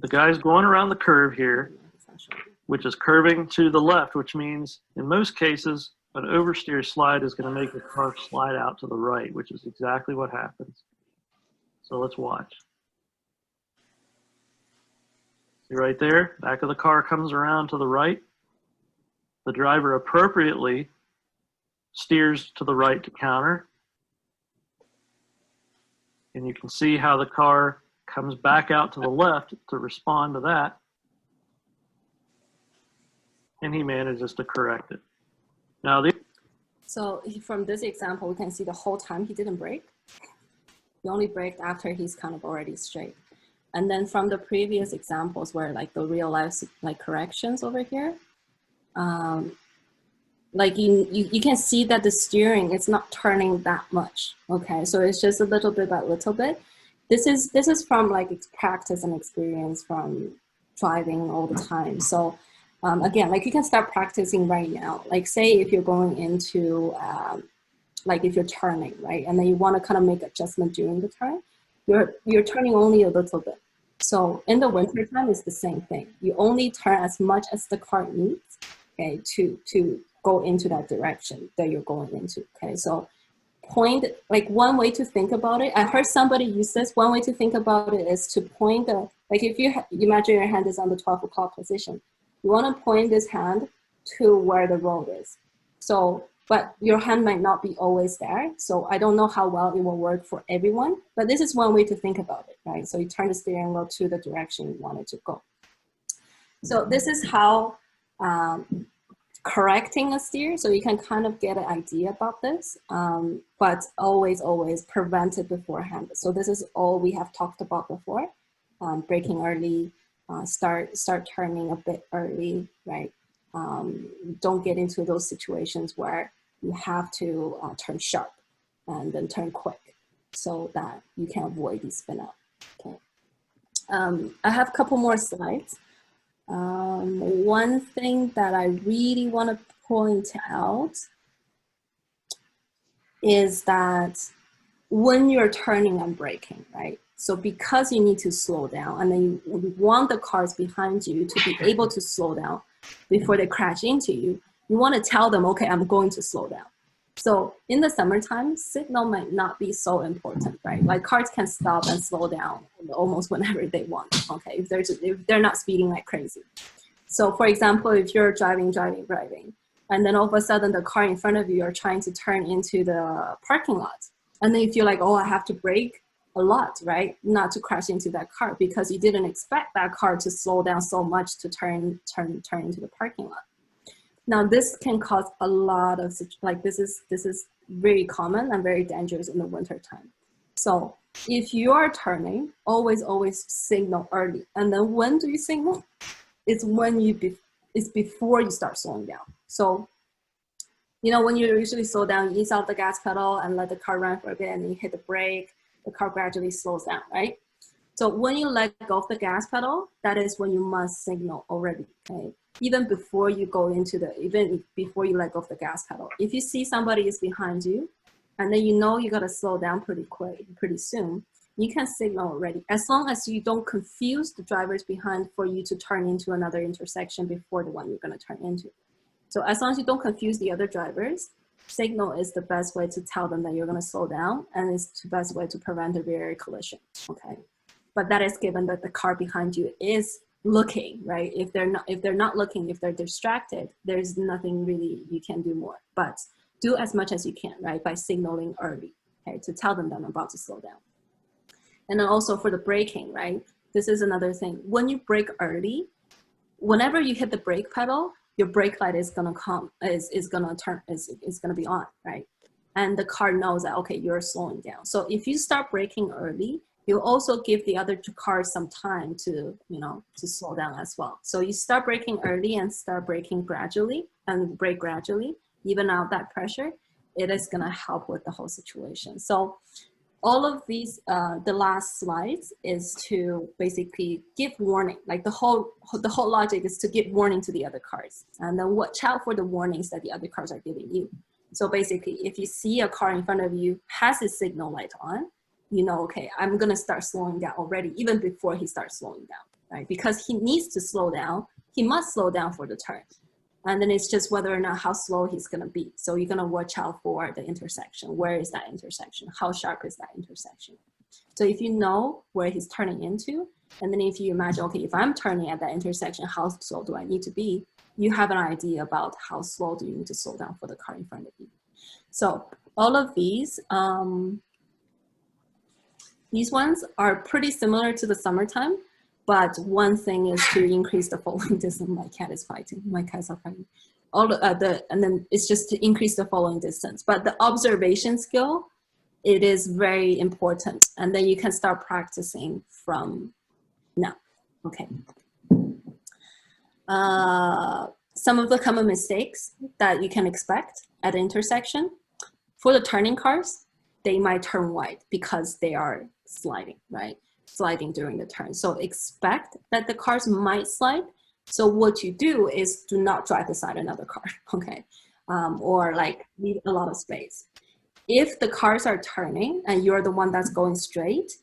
The guy's going around the curve here, which is curving to the left, which means in most cases, an oversteer slide is going to make the car slide out to the right, which is exactly what happens. So let's watch. See right there, back of the car comes around to the right. The driver appropriately steers to the right to counter. And you can see how the car comes back out to the left to respond to that. And he manages to correct it. Now, so from this example, we can see the whole time he didn't brake. He only braked after he's kind of already straight. And then from the previous examples where like the real life like corrections over here, like you can see that the steering is not turning that much. Okay, so it's just a little bit by little bit. This is from like practice and experience from driving all the time. So again, like you can start practicing right now. Like say if you're going into like if you're turning, right? And then you want to kind of make adjustment during the turn, you're turning only a little bit. So in the winter time, it's the same thing. You only turn as much as the car needs, okay, to go into that direction that you're going into, okay? So point, like one way to think about it, I heard somebody use this, one way to think about it is to point the, like if you imagine your hand is on the 12 o'clock position, you want to point this hand to where the road is. So, but your hand might not be always there. So I don't know how well it will work for everyone, but this is one way to think about it, right? So you turn the steering wheel to the direction you want it to go. So this is how correcting a steer, so you can kind of get an idea about this, but always prevent it beforehand. So this is all we have talked about before, braking early, start turning a bit early, right? Don't get into those situations where you have to turn sharp and then turn quick so that you can avoid the spin out, okay? I have a couple more slides. One thing that I really want to point out is that when you're turning and braking, right? So because you need to slow down, and then you want the cars behind you to be able to slow down before they crash into you, you want to tell them, okay, I'm going to slow down. So in the summertime, signal might not be so important, right? Like cars can stop and slow down almost whenever they want, okay, if they're not speeding like crazy. So for example, if you're driving, and then all of a sudden the car in front of you are trying to turn into the parking lot, and then you feel like, oh, I have to brake a lot, right? Not to crash into that car because you didn't expect that car to slow down so much to turn into the parking lot. Now this can cause a lot of, like this is very common and very dangerous in the winter time. So if you are turning, always signal early. And then when do you signal? It's when it's before you start slowing down. So, you know, when you usually slow down, you ease out the gas pedal and let the car run for a bit, and then you hit the brake, the car gradually slows down, right? So when you let go of the gas pedal, that is when you must signal already, okay? Even before you go even before you let go of the gas pedal. If you see somebody is behind you, and then you know you gotta slow down pretty soon, you can signal already, as long as you don't confuse the drivers behind for you to turn into another intersection before the one you're gonna turn into. So as long as you don't confuse the other drivers, signal is the best way to tell them that you're gonna slow down, and it's the best way to prevent a rear collision, okay? But that is given that the car behind you is looking, right? If they're not looking, if they're distracted, there's nothing really you can do more. But do as much as you can, right? By signaling early, okay, to tell them that I'm about to slow down. And then also for the braking, right? This is another thing. When you brake early, whenever you hit the brake pedal, your brake light is gonna be on, right? And the car knows that, okay, you're slowing down. So if you start braking early, you also give the other two cars some time to, you know, to slow down as well. So you start braking early and start braking gradually and brake gradually, even out that pressure, it is gonna help with the whole situation. So all of these, the last slides is to basically give warning. Like the whole logic is to give warning to the other cars, and then watch out for the warnings that the other cars are giving you. So basically, if you see a car in front of you has his signal light on, you know, okay, I'm gonna start slowing down already, even before he starts slowing down, right? Because he needs to slow down, he must slow down for the turn. And then it's just whether or not how slow he's gonna be. So you're gonna watch out for the intersection. Where is that intersection? How sharp is that intersection? So if you know where he's turning into, and then if you imagine, okay, if I'm turning at that intersection, how slow do I need to be? You have an idea about how slow do you need to slow down for the car in front of you. So all of these ones are pretty similar to the summertime, but one thing is to increase the following distance. My cat is fighting. My cats are fighting. And then it's just to increase the following distance. But the observation skill, it is very important. And then you can start practicing from now. Okay. Some of the common mistakes that you can expect at the intersection. For the turning cars, they might turn wide because they are sliding, right? Sliding during the turn. So expect that the cars might slide. So what you do is do not drive beside another car, okay? Or like leave a lot of space. If the cars are turning and you're the one that's going straight,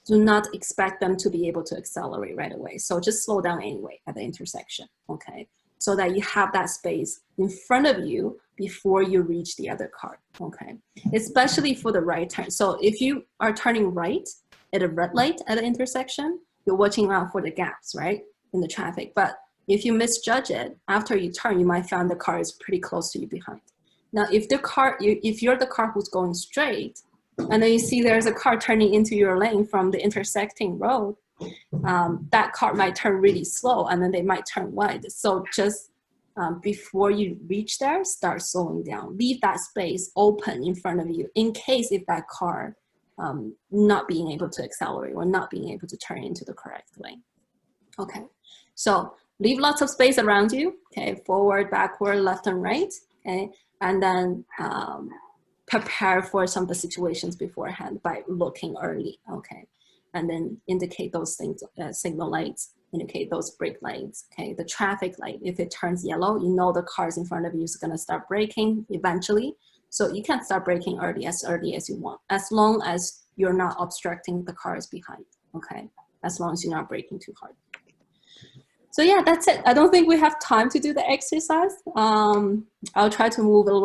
do not expect them to be able to accelerate right away. So just slow down anyway at the intersection, okay? So that you have that space in front of you before you reach the other car, okay? Especially for the right turn. So if you are turning right at a red light at an intersection, you're watching out for the gaps, right, in the traffic. But if you misjudge it, after you turn, you might find the car is pretty close to you behind. Now, if you're the car who's going straight, and then you see there's a car turning into your lane from the intersecting road, that car might turn really slow, and then they might turn wide. So just before you reach there, start slowing down. Leave that space open in front of you in case if that car not being able to accelerate or not being able to turn into the correct lane. Okay, so leave lots of space around you, okay, forward, backward, left and right, okay, and then prepare for some of the situations beforehand by looking early, okay. and then indicate those things, signal lights, indicate those brake lights, okay? The traffic light, if it turns yellow, you know the cars in front of you is gonna start braking eventually. So you can start braking early as you want, as long as you're not obstructing the cars behind, okay? As long as you're not braking too hard. So yeah, that's it. I don't think we have time to do the exercise. I'll try to move a little bit